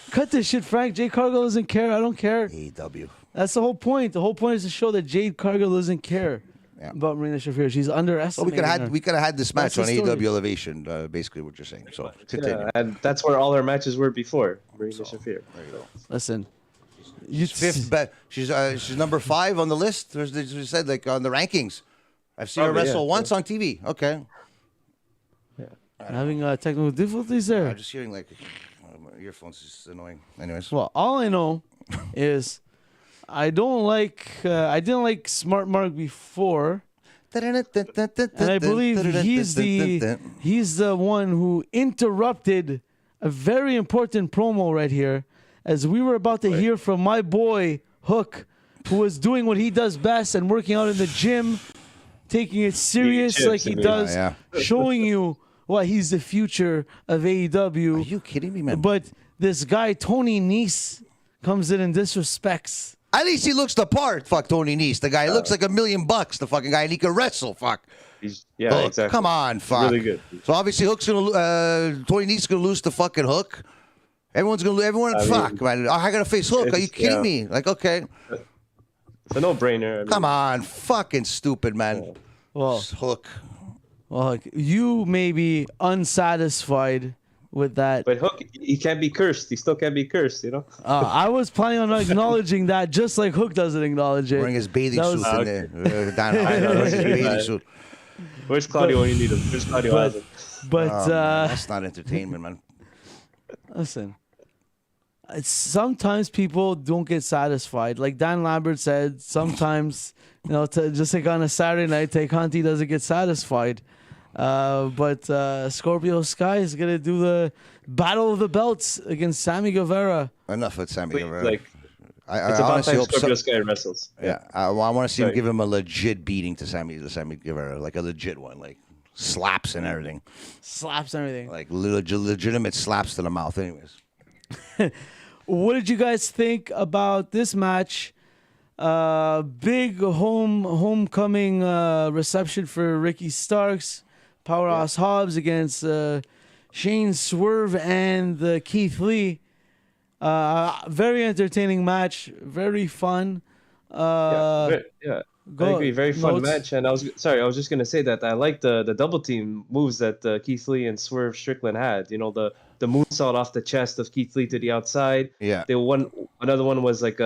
Cut this shit, Frank. Jay Cargill doesn't care. I don't care. AEW. That's the whole point. The whole point is to show that Jade Cargill doesn't care about Marina Shafir. She's underestimating her. We could have had this match on AEW Elevation. Basically, what you're saying. So continue. And that's where all her matches were before Marina Shafir. There you go. Listen. Fifth, but she's number 5 on the list. She said like on the rankings. I've seen her wrestle once on TV. Okay. Yeah. Having technical difficulties there. I'm just hearing like my earphones is annoying. Anyways. Well, all I know is I didn't like Smart Mark before. And I believe he's the one who interrupted a very important promo right here, as we were about to hear from my boy Hook, who was doing what he does best and working out in the gym, taking it serious like he does, showing you what he's the future of AEW. Are you kidding me, man? But this guy Tony Nese comes in and disrespects. At least he looks the part. Fuck Tony Nese. The guy looks like $1 million. The fucking guy, and he can wrestle. Fuck. Exactly. Come on, fuck. Really good. So obviously, Tony Nese gonna lose the fucking Hook. Everyone's gonna lose. Fuck, man. I gotta face Hook. Are you kidding me? Like, okay. It's a no-brainer. Come on, fucking stupid, man. Well, Hook. Well, you may be unsatisfied with that. But Hook, he can't be cursed. He still can't be cursed, you know? I was planning on acknowledging that, just like Hook doesn't acknowledge it. Wearing his bathing suit in there. Bathing suit. Where's Claudio when you need him? Where's Claudio Hassan? But that's not entertainment, man. Listen, sometimes people don't get satisfied. Like Dan Lambert said, sometimes, just like on a Saturday night, Tay Conti doesn't get satisfied. But Scorpio Sky is going to do the Battle of the Belts against Sammy Guevara. Enough with Sammy Guevara. Like, I it's about honestly time hope Scorpio Sky wrestles. Yeah, I want to see him give him a legit beating to Sammy Guevara, like a legit one, like slaps and everything. Slaps and everything. Like legitimate slaps to the mouth. Anyways. What did you guys think about this match? Big homecoming reception for Ricky Starks. Powerhouse Hobbs against Shane Swerve and Keith Lee. Very entertaining match. Very fun. I agree. Very fun match. And I was just gonna say that I like the double team moves that Keith Lee and Swerve Strickland had. You know, the moonsault off the chest of Keith Lee to the outside. Yeah. Another one was like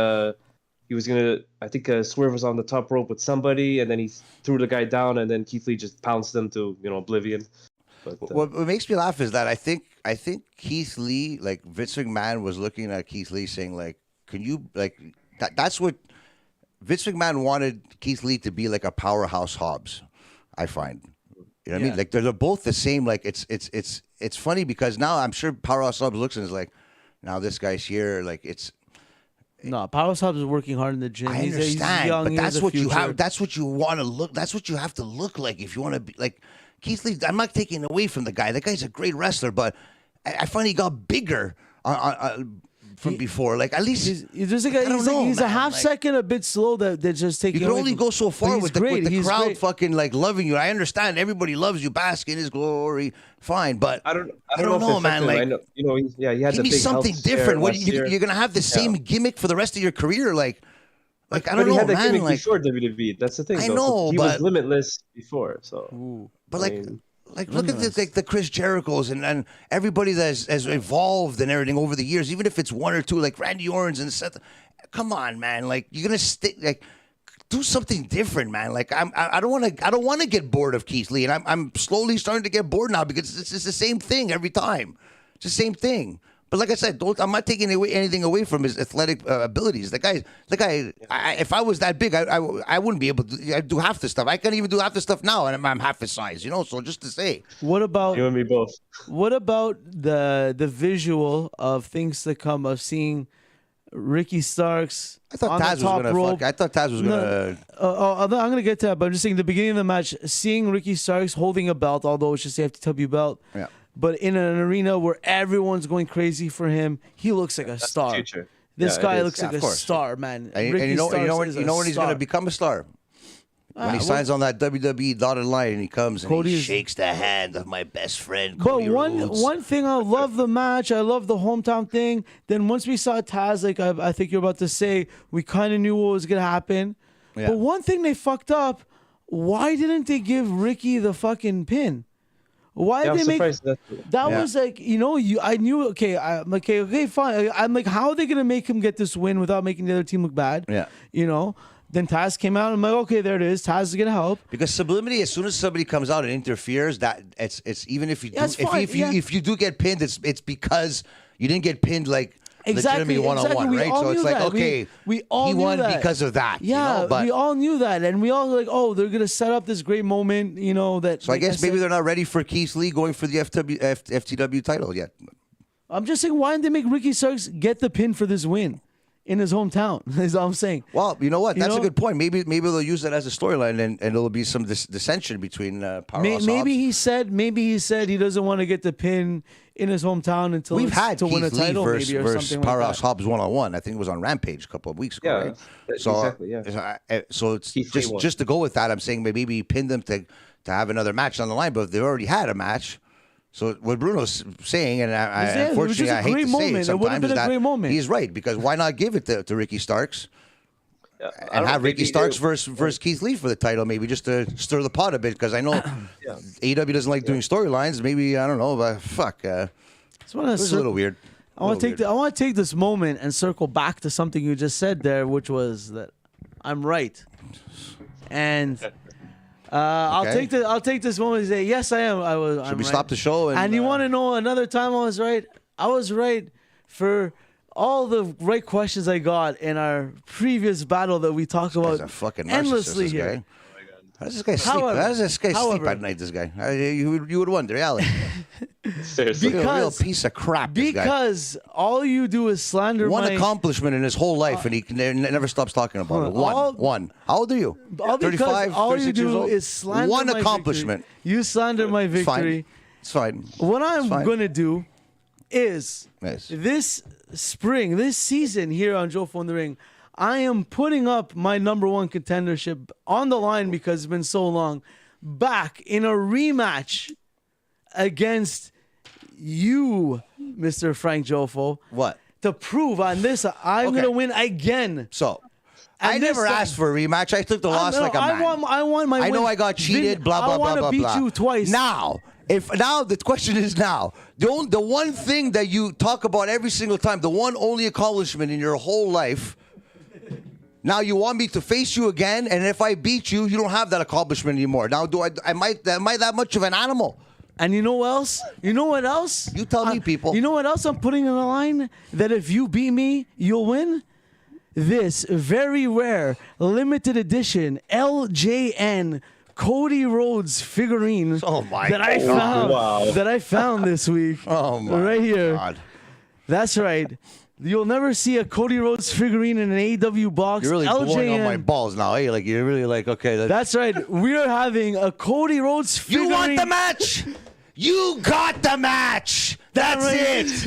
he was gonna. I think Swerve was on the top rope with somebody, and then he threw the guy down, and then Keith Lee just pounced him to oblivion. But, what makes me laugh is that I think Keith Lee, like Vince McMahon, was looking at Keith Lee saying like, "Can you like?" That's what Vince McMahon wanted Keith Lee to be, like a powerhouse Hobbs. I find, you know what I mean? Like they're both the same. Like it's funny because now I'm sure powerhouse Hobbs looks and is like, now this guy's here. Like it's. No, Powerhouse Hobbs is working hard in the gym. I understand, he's young, but that's what you have. That's what you want to look. That's what you have to look like if you want to be like Keith Lee. I'm not taking away from the guy. That guy's a great wrestler, but I find he got bigger from before. Like at least he's a half second a bit slow that just taking. You can only go so far with the crowd fucking like loving you. I understand everybody loves you, bask in his glory, fine. But I don't know, man. Like I know, he had give the me big something different. What you're gonna have the same gimmick for the rest of your career? Like I don't know, he had man. Gimmick like before WWE. That's the thing. I know, he but was limitless before. So, but like look at the Chris Jerichos and everybody that has evolved and everything over the years, even if it's one or two, like Randy Orton's and Seth. Come on, man! Like you're gonna stick, like do something different, man. Like I don't want to get bored of Keith Lee, and I'm slowly starting to get bored now because it's the same thing every time. It's the same thing. But like I said, I'm not taking anything away from his athletic abilities. The guy. If I was that big, I wouldn't be able to do half the stuff. I can't even do half the stuff now, and I'm half his size. So just to say, what about you and me both? What about the visual of things to come of seeing Ricky Starks? I thought on Taz the top was rope. I thought Taz was gonna. I'm gonna get to that, but I'm just saying the beginning of the match, seeing Ricky Starks holding a belt, although it's just a FTW belt. Yeah. But in an arena where everyone's going crazy for him, he looks like a star. This guy looks like a star, man. And you know when he's going to become a star? When he signs on that WWE dotted line and he comes and he shakes the hand of my best friend, Cody Rhodes. One thing, I love the match. I love the hometown thing. Then once we saw Taz, like I think you're about to say, we kind of knew what was going to happen. Yeah. But one thing they fucked up, why didn't they give Ricky the fucking pin? Why did they make that? Was like, I knew. Okay, I'm like, okay, fine. I'm like, how are they gonna make him get this win without making the other team look bad? Yeah, Then Taz came out. And I'm like, okay, there it is. Taz is gonna help. Because sublimity, as soon as somebody comes out and interferes, that it's even if you do, if you do get pinned, it's because you didn't get pinned like. Exactly, one-on-one, right? So it's like, okay, we all he knew won that. because of that. Yeah, but we all knew that, and we all like, oh, they're gonna set up this great moment, that. So I guess maybe they're not ready for Keith Lee going for the FTW title yet. I'm just saying, why didn't they make Ricky Starks get the pin for this win in his hometown? Is all I'm saying. Well, you know what? That's a good point. Maybe they'll use that as a storyline, and there'll be some dissension between Powerhouse. Maybe he said he doesn't want to get the pin in his hometown until we've had to win a title, versus something Powerhouse like that. Hobbs 1-on-1. I think it was on Rampage a couple of weeks ago. Right? So exactly. Yeah. So it's just to go with that. I'm saying maybe he pinned them to have another match on the line, but they already had a match. So what Bruno's saying, and unfortunately I hate to say it sometimes, is that he's right, because why not give it to Ricky Starks? And have Ricky Starks versus Keith Lee for the title, maybe just to stir the pot a bit, because I know AEW doesn't like doing storylines. Maybe, I don't know, but fuck. It was a little weird. I want to take this moment and circle back to something you just said there, which was that I'm right. And I'll take this moment and say, yes, I am. Should we stop the show? And you want to know another time I was right? I was right for all the right questions I got in our previous battle that we talked about endlessly here. Guy. How does this guy sleep? How does this guy sleep at night? This guy, you would wonder, Alec. Seriously, a real piece of crap. Because all you do is slander one accomplishment in his whole life, and he never stops talking about it. One. How old are you? 35, all 36 you do years old? is slander one my accomplishment. Victory. You slander my victory. It's fine. What I'm going to do is this spring, this season here on Jofo in the Ring, I am putting up my number one contendership on the line because it's been so long, back in a rematch against you, Mr. Frank Jofo. What? To prove on this, I'm going to win again. So, I never asked for a rematch. I took the loss like a man. I won my win. I know I got cheated, blah, blah, blah, blah, blah. I want to beat you twice. Now, the question is now, the one thing that you talk about every single time, the one only accomplishment in your whole life, now you want me to face you again, and if I beat you, you don't have that accomplishment anymore. Now, am I that much of an animal? And you know what else? You know what else? You tell me, people. You know what else I'm putting on the line? That if you beat me, you'll win? This very rare, limited edition, LJN Cody Rhodes figurine that I found this week. Oh my right here. God. That's right. You'll never see a Cody Rhodes figurine in an AEW box. You're really blowing on my balls now, eh? Like you're really like, okay. That's right. We are having a Cody Rhodes figurine. You want the match? You got the match. That's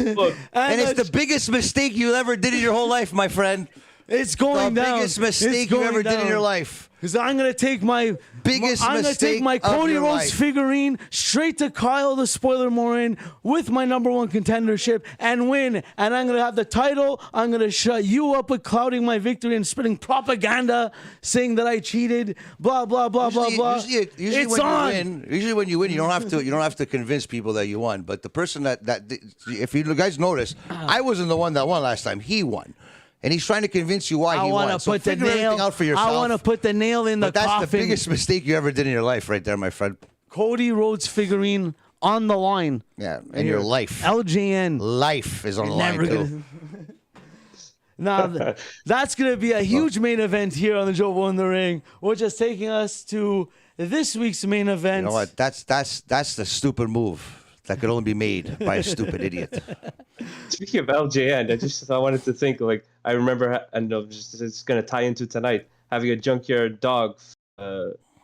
it. Look, and it's the biggest mistake you ever did in your whole life, my friend. It's going down. The biggest mistake you ever did in your life. Because I'm going to take my biggest I'm going to take my Cody Rhodes figurine straight to Kyle the Spoiler Morin with my number one contendership and win. And I'm going to have the title. I'm going to shut you up with clouding my victory and spreading propaganda saying that I cheated. Blah blah blah blah blah. Usually when you win, you don't have to convince people that you won. But the person that if you guys notice, I wasn't the one that won last time. He won. And he's trying to convince you why he won. So figure everything out for yourself. I want to put the nail in the coffin. That's the biggest mistake you ever did in your life right there, my friend. Cody Rhodes figurine on the line. Yeah, and your life. LJN. Life is on the line, too. Now, that's going to be a huge main event here on the Jofo in the Ring, which is taking us to this week's main event. You know what? That's the stupid move that could only be made by a stupid idiot. Speaking of LJN, I wanted to think, like, I remember, and it's going to tie into tonight, having a Junkyard Dog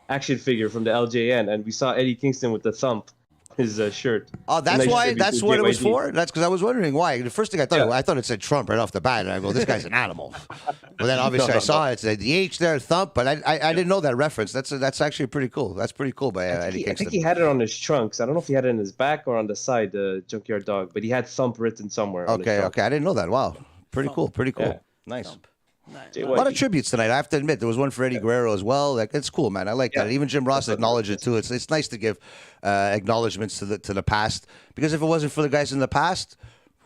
action figure from the LJN, and we saw Eddie Kingston with the thump. His shirt. Oh, that's why. That's what it was for. That's because I was wondering why. The first thing I thought it said Trump right off the bat, and I go, "This guy's an animal." But then obviously I saw it said the H there, thump. But I didn't know that reference. That's actually pretty cool. That's pretty cool by Eddie Kingston. I think he had it on his trunks. I don't know if he had it in his back or on the side, the Junkyard Dog, but he had thump written somewhere. Okay. I didn't know that. Wow, pretty cool. Yeah. Nice. Thump. A lot of tributes tonight. I have to admit, there was one for Eddie Guerrero as well. Like, it's cool, man. I like that. Even Jim Ross acknowledged it too. It's nice to give acknowledgments to the past, because if it wasn't for the guys in the past,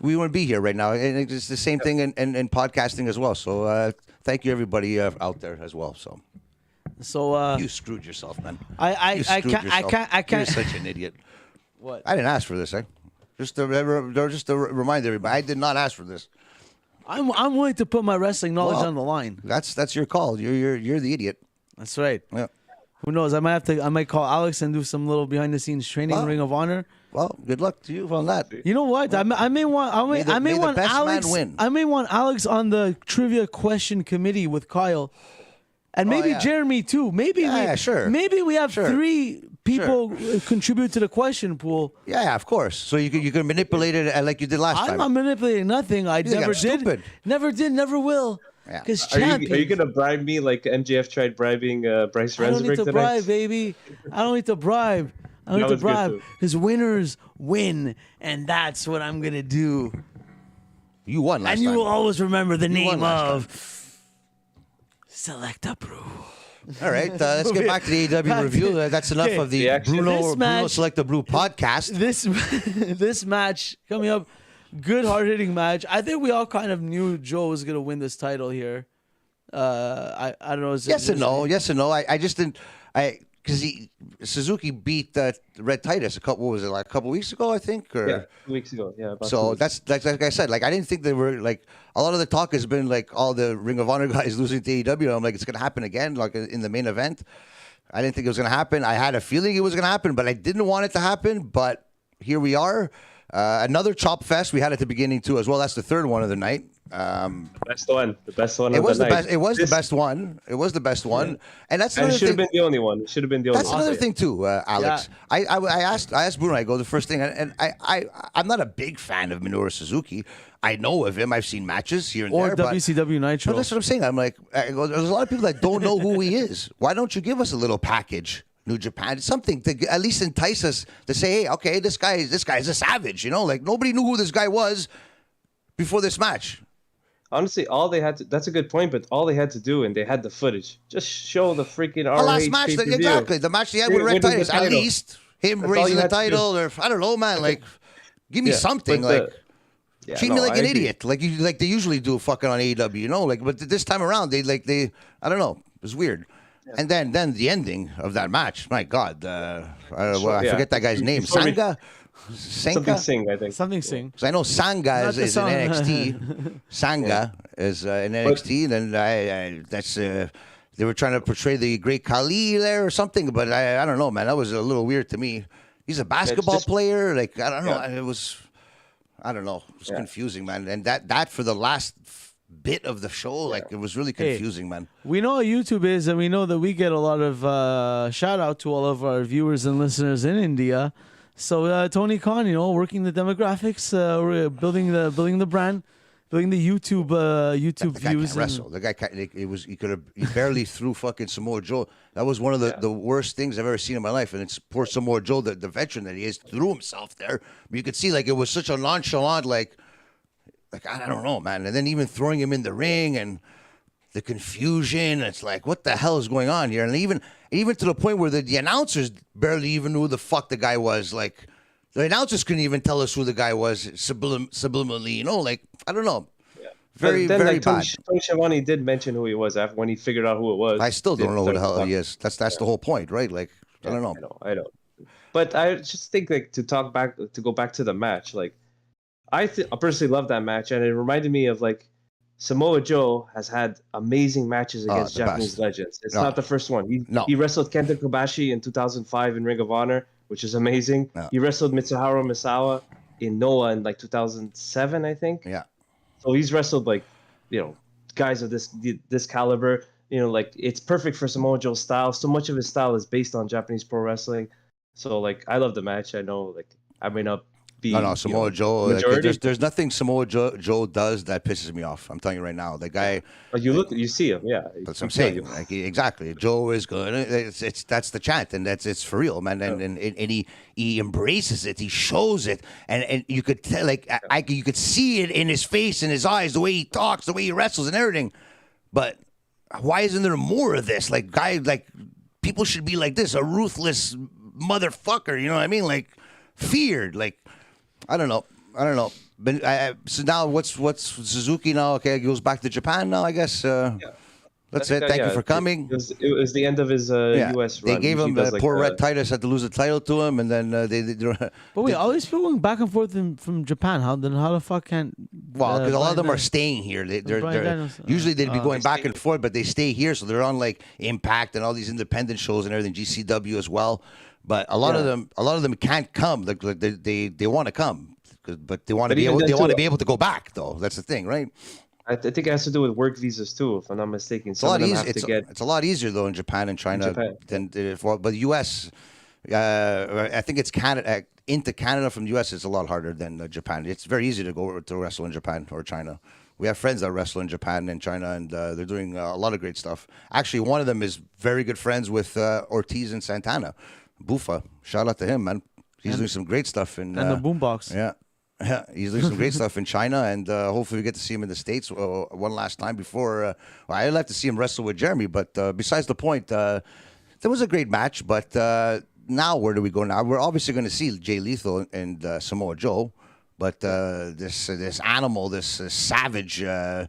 we wouldn't be here right now. And it's the same thing in podcasting as well. So thank you everybody out there as well. So you screwed yourself, man. I can't. You're such an idiot. What? I didn't ask for this. Just to remind everybody, I did not ask for this. I'm willing to put my wrestling knowledge on the line. That's your call. You're the idiot. That's right. Yeah. Who knows? I might call Alex and do some little behind the scenes training, Ring of Honor. Well, good luck to you on that. You know what? I may want Alex. I may want Alex on the trivia question committee with Kyle. And maybe Jeremy too. Maybe sure. Maybe we have 3 people contribute to the question pool. Yeah, of course. So you can manipulate it like you did last time. I'm not manipulating nothing. I never did. Stupid. Never did. Never will. Because Are you gonna bribe me like MJF tried bribing Bryce Remsburg? I don't need to bribe, baby. I don't need to bribe. I don't need to bribe. Because winners win, and that's what I'm gonna do. You won last time. And you will always remember the name of Selecta Brew. All right, let's get back to the AEW review. That's enough of the Bruno Selecta Brew podcast. This match coming up, good hard-hitting match. I think we all kind of knew Joe was going to win this title here. I don't know. Yes and no. I just didn't. Because Suzuki beat Red Titus a couple weeks ago, I think, or 2 weeks ago. Yeah. So that's like I said. Like, I didn't think they were like, a lot of the talk has been like all the Ring of Honor guys losing to AEW. I'm like, it's gonna happen again, like in the main event. I didn't think it was gonna happen. I had a feeling it was gonna happen, but I didn't want it to happen. But here we are. Another chop fest we had at the beginning too as well. That's the third one of the night. The best one of the night. It was the best one. It was the best one, and that's it should have been the only one. It should have been the only one. That's another thing too, Alex. Yeah. I asked Bruno. I go the first thing, and I'm not a big fan of Minoru Suzuki. I know of him. I've seen matches here and there. Or WCW Nitro. But that's what I'm saying. I'm like, there's a lot of people that don't know who he is. Why don't you give us a little package? New Japan, something to at least entice us to say, hey, okay, this guy's a savage, like nobody knew who this guy was before this match. Honestly, all they had to, that's a good point, but all they had to do, and they had the footage, just show the freaking RH last match, exactly, the match they had with Red Titus, at least him raising the title, or I don't know, man, like, give me something, treat me like an idiot, like they usually do fucking on AEW, but this time around, they I don't know, it was weird. And then the ending of that match, my God, I forget that guy's name. Sangha? Something Singh, I think. Something Singh. Because I know Sangha is in NXT. Sangha is in NXT, and that's they were trying to portray the Great Khali there or something, but I don't know, man. That was a little weird to me. He's a basketball player. Like, I don't know. It was, I don't know. It was confusing, man. And that for the last bit of the show, like, it was really confusing, man. We know how YouTube is, and we know that we get a lot of shout out to all of our viewers and listeners in India. So Tony Khan, working the demographics, building the brand, building the YouTube views. The guy can't wrestle. He barely threw fucking Samoa Joe. That was one of the worst things I've ever seen in my life. And it's poor Samoa Joe, the veteran that he is, threw himself there. But you could see, like, it was such a nonchalant, like I don't know, man. And then even throwing him in the ring and the confusion. It's like, what the hell is going on here? And even to the point where the announcers barely even knew who the fuck the guy was. Like, the announcers couldn't even tell us who the guy was subliminally, like, I don't know. Yeah. Very bad. Tony Schiavone did mention who he was after when he figured out who it was. I still don't know who the hell he is. That's the whole point, right? Like, I don't know. I know. But I just think like to go back to the match, like I personally love that match, and it reminded me of like Samoa Joe has had amazing matches against Japanese legends. It's not the first one. He wrestled Kenta Kobashi in 2005 in Ring of Honor, which is amazing. He wrestled Mitsuharu Misawa in Noah in like 2007, I think. Yeah. So he's wrestled like, guys of this caliber. Like it's perfect for Samoa Joe's style. So much of his style is based on Japanese pro wrestling. So like I love the match. I know like I may not be Samoa Joe. Like, there's nothing Samoa Joe does that pisses me off. I'm telling you right now. The guy. But you see him, yeah. That's what I'm saying. Like, exactly. Joe is good. It's that's the chant, and it's for real, man. And he embraces it. He shows it, and you could tell, like you could see it in his face, in his eyes, the way he talks, the way he wrestles, and everything. But why isn't there more of this? Like people should be like this, a ruthless motherfucker. You know what I mean? Like feared. Like I don't know. But so now what's Suzuki now? Okay, he goes back to Japan now, I guess. That's it. Thank you for coming. It was the end of his U.S. run. They gave him poor Red Titus had to lose the title to him, and then they. But wait, all these people going back and forth from Japan. How the fuck can't? Well, because a lot of them are staying here. They're usually they'd be going back and forth, but they stay here, so they're on like Impact and all these independent shows and everything, GCW as well. But a lot of them can't come. Like they want to come, but they want to be able to go back though. That's the thing, right? I think it has to do with work visas too, if I'm not mistaken. It's a lot easier. It's a lot easier though in Japan and China than but the U.S. I think it's Canada into Canada from the U.S. is a lot harder than Japan. It's very easy to go to wrestle in Japan or China. We have friends that wrestle in Japan and China, and they're doing a lot of great stuff. Actually, one of them is very good friends with Ortiz and Santana. Bufa, shout out to him, man. He's doing some great stuff in the boombox. Yeah, he's doing some great stuff in China, and hopefully we get to see him in the States one last time before. I'd like to see him wrestle with Jeremy, but besides the point, that was a great match. But now where do we go now? We're obviously going to see Jay Lethal and Samoa Joe, but this animal, this savage from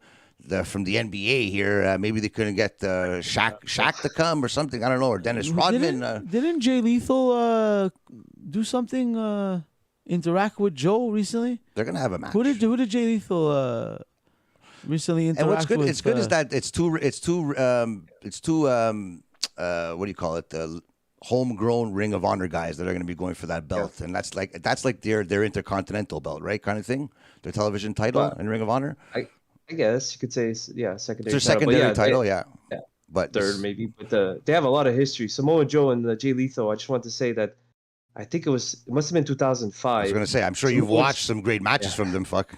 the NBA here, maybe they couldn't get Shaq to come or something. I don't know, or Dennis Rodman. Didn't Jay Lethal do something? Interact with Joe recently? They're gonna have a match. Who did Jay Lethal recently interact with? And what's good? It's good is that it's two what do you call it? Homegrown Ring of Honor guys that are going to be going for that belt, and that's like their intercontinental belt, right? Kind of thing. Their television title in Ring of Honor. I guess you could say, secondary. It's their secondary title, yeah. But third maybe. But they have a lot of history. Samoa Joe and Jay Lethal. I just want to say that. I think it must have been 2005. I was going to say, I'm sure you've watched some great matches from them, fuck.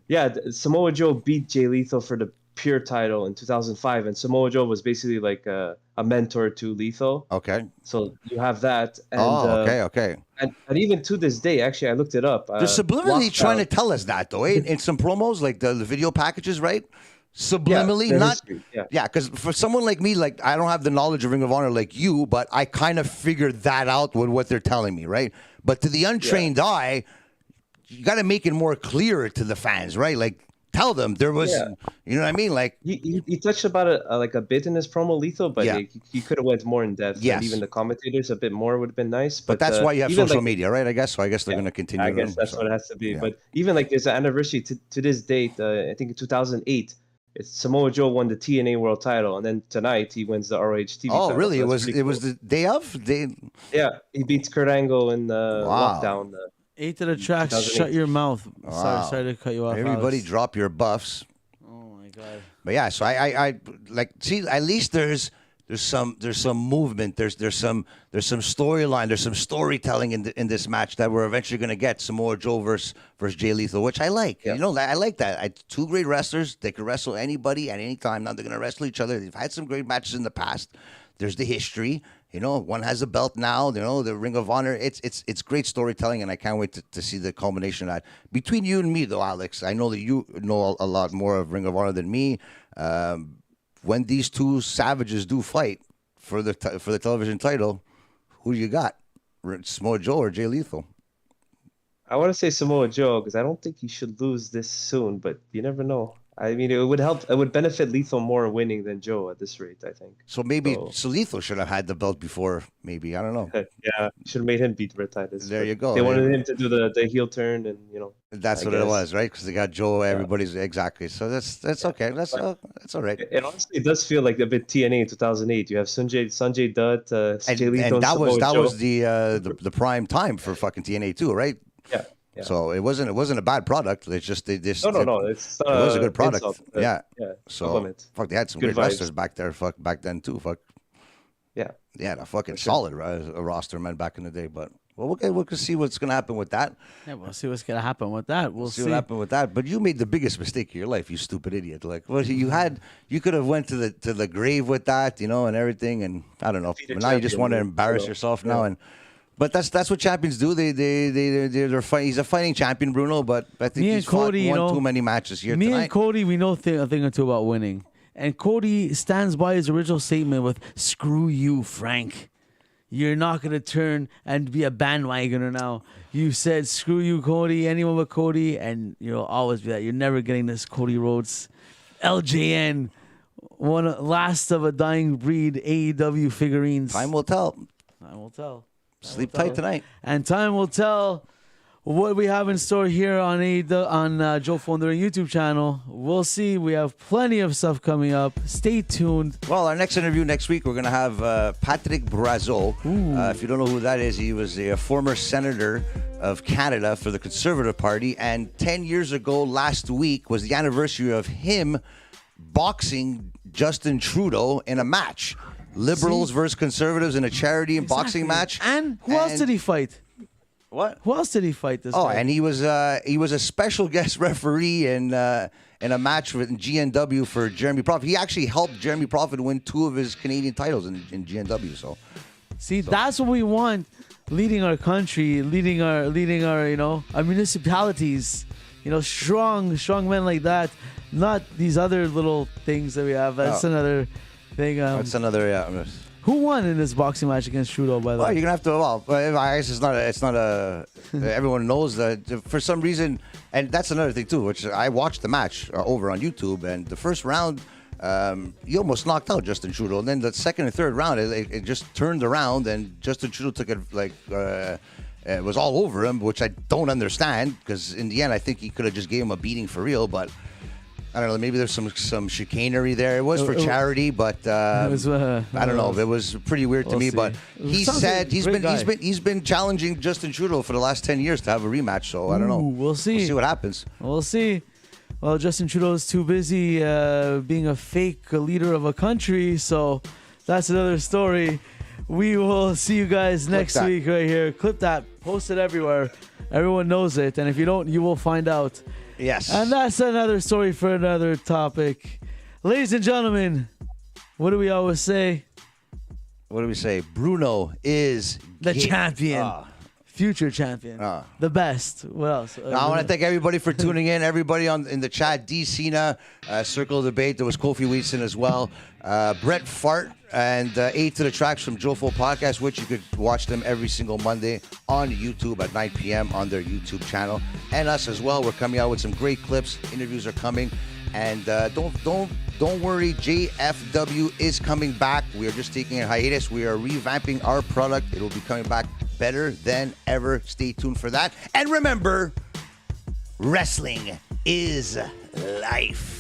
Yeah, Samoa Joe beat Jay Lethal for the pure title in 2005, and Samoa Joe was basically like a mentor to Lethal. Okay. So you have that. And, okay. And even to this day, actually, I looked it up. They're subliminally trying to tell us that, though, in some promos, like the video packages, right? Subliminally, because for someone like me, like I don't have the knowledge of Ring of Honor like you, but I kind of figured that out with what they're telling me, right? But to the untrained eye, you got to make it more clear to the fans, right? Like tell them there was, you know what I mean? Like he touched about it like a bit in his promo, Lethal, but he could have went more in depth. Yes. And even the commentators a bit more would have been nice. But that's why you have social media, right? I guess so. I guess they're going to continue. I guess that's what it has to be. Yeah. But even like there's an anniversary to this date. I think in 2008. Samoa Joe won the TNA World Title, and then tonight he wins the ROH TV title. Oh, really? So it was the day of? Yeah, he beats Kurt Angle in Lockdown. 8 to the tracks. Shut your mouth. Wow. Sorry to cut you off. Everybody, Alex. Drop your buffs. Oh my god. But yeah, so I like see. At least there's some movement. There's some storyline. There's some storytelling in this match that we're eventually going to get Samoa Joe versus Jay Lethal, which I like. Yeah. You know, I like that. Two great wrestlers. They can wrestle anybody at any time. Now they're going to wrestle each other. They've had some great matches in the past. There's the history. You know, one has a belt now. You know, the Ring of Honor. It's great storytelling, and I can't wait to see the culmination of that. Between you and me, though, Alex, I know that you know a lot more of Ring of Honor than me. When these two savages do fight for the television title, who do you got? Samoa Joe or Jay Lethal? I want to say Samoa Joe because I don't think he should lose this soon, but you never know. I mean, it would help. It would benefit Lethal more winning than Joe at this rate, I think. So maybe Lethal should have had the belt before. Maybe, I don't know. Yeah, should have made him beat Red Titus. There you go. They wanted him to do the heel turn, and that's what it was, right? Because they got Joe. Everybody's exactly. So that's okay. That's all right. It honestly does feel like a bit TNA in 2008. You have Sanjay Dutt, Jay Lethal, and that Joe. was the prime time for fucking TNA too, right? Yeah. So it wasn't a bad product. It's just no. It was a good product. Insult, yeah. So compliment. Fuck, they had some good great vibes. wrestlers back there. Fuck, back then too. Fuck. Yeah. Yeah, a fucking solid roster, man, back in the day. But we'll see what's gonna happen with that. Yeah, we'll see what's gonna happen with that. We'll see what happened with that. But you made the biggest mistake of your life, you stupid idiot. Like, well, you could have went to the grave with that, and everything. And I don't know. But now you just want to embarrass yourself now and. But that's what champions do. They're fighting. He's a fighting champion, Bruno. But I think he's Cody, fought too many matches here tonight. And Cody, we know a thing or two about winning. And Cody stands by his original statement with "Screw you, Frank. You're not gonna turn and be a bandwagoner now. You said screw you, Cody. Anyone but Cody, and you'll always be that. You're never getting this Cody Rhodes, LJN, last of a dying breed AEW figurines. Time will tell. Time will tell. Sleep tight tonight. And time will tell what we have in store here on Jofo and their YouTube channel. We'll see. We have plenty of stuff coming up. Stay tuned. Well, our next interview next week, we're going to have Patrick Brazeau. If you don't know who that is, he was a former senator of Canada for the Conservative Party. And 10 years ago, last week, was the anniversary of him boxing Justin Trudeau in a match. Liberals versus conservatives in a charity and boxing match. And who else did he fight? What? Who else did he fight this guy? And he was a special guest referee in a match with GNW for Jeremy Prophet. He actually helped Jeremy Prophet win 2 of his Canadian titles in GNW. So that's what we want, leading our country, leading our our municipalities. Strong men like that, not these other little things that we have. That's another thing. That's another. Who won in this boxing match against Trudeau, by the way? Well, you're gonna have to. I guess it's not a. Everyone knows that for some reason, and that's another thing too. Which I watched the match over on YouTube, and the first round, he almost knocked out Justin Trudeau, and then the second and third round, it just turned around, and Justin Trudeau took it it was all over him, which I don't understand because in the end, I think he could have just gave him a beating for real, but. I don't know. Maybe there's some chicanery there. It was for charity, but I don't know. It was pretty weird to me. But he said he's been challenging Justin Trudeau for the last 10 years to have a rematch. So I don't know. We'll see. We'll see what happens. We'll see. Well, Justin Trudeau is too busy being a fake leader of a country. So that's another story. We will see you guys next week right here. Clip that. Post it everywhere. Everyone knows it. And if you don't, you will find out. Yes. And that's another story for another topic. Ladies and gentlemen, what do we always say? What do we say? Bruno is the champion. Future champion. The best. What else? I want to thank everybody for tuning in. Everybody in the chat. D. Cena, Circle of Debate. There was Kofi Wheatson as well. Brett Fart and A to the Tracks from Jofo Podcast, which you could watch them every single Monday on YouTube at 9 p.m. on their YouTube channel. And us as well. We're coming out with some great clips. Interviews are coming. And don't worry, JFW is coming back. We are just taking a hiatus. We are revamping our product. It will be coming back better than ever. Stay tuned for that. And remember, wrestling is life.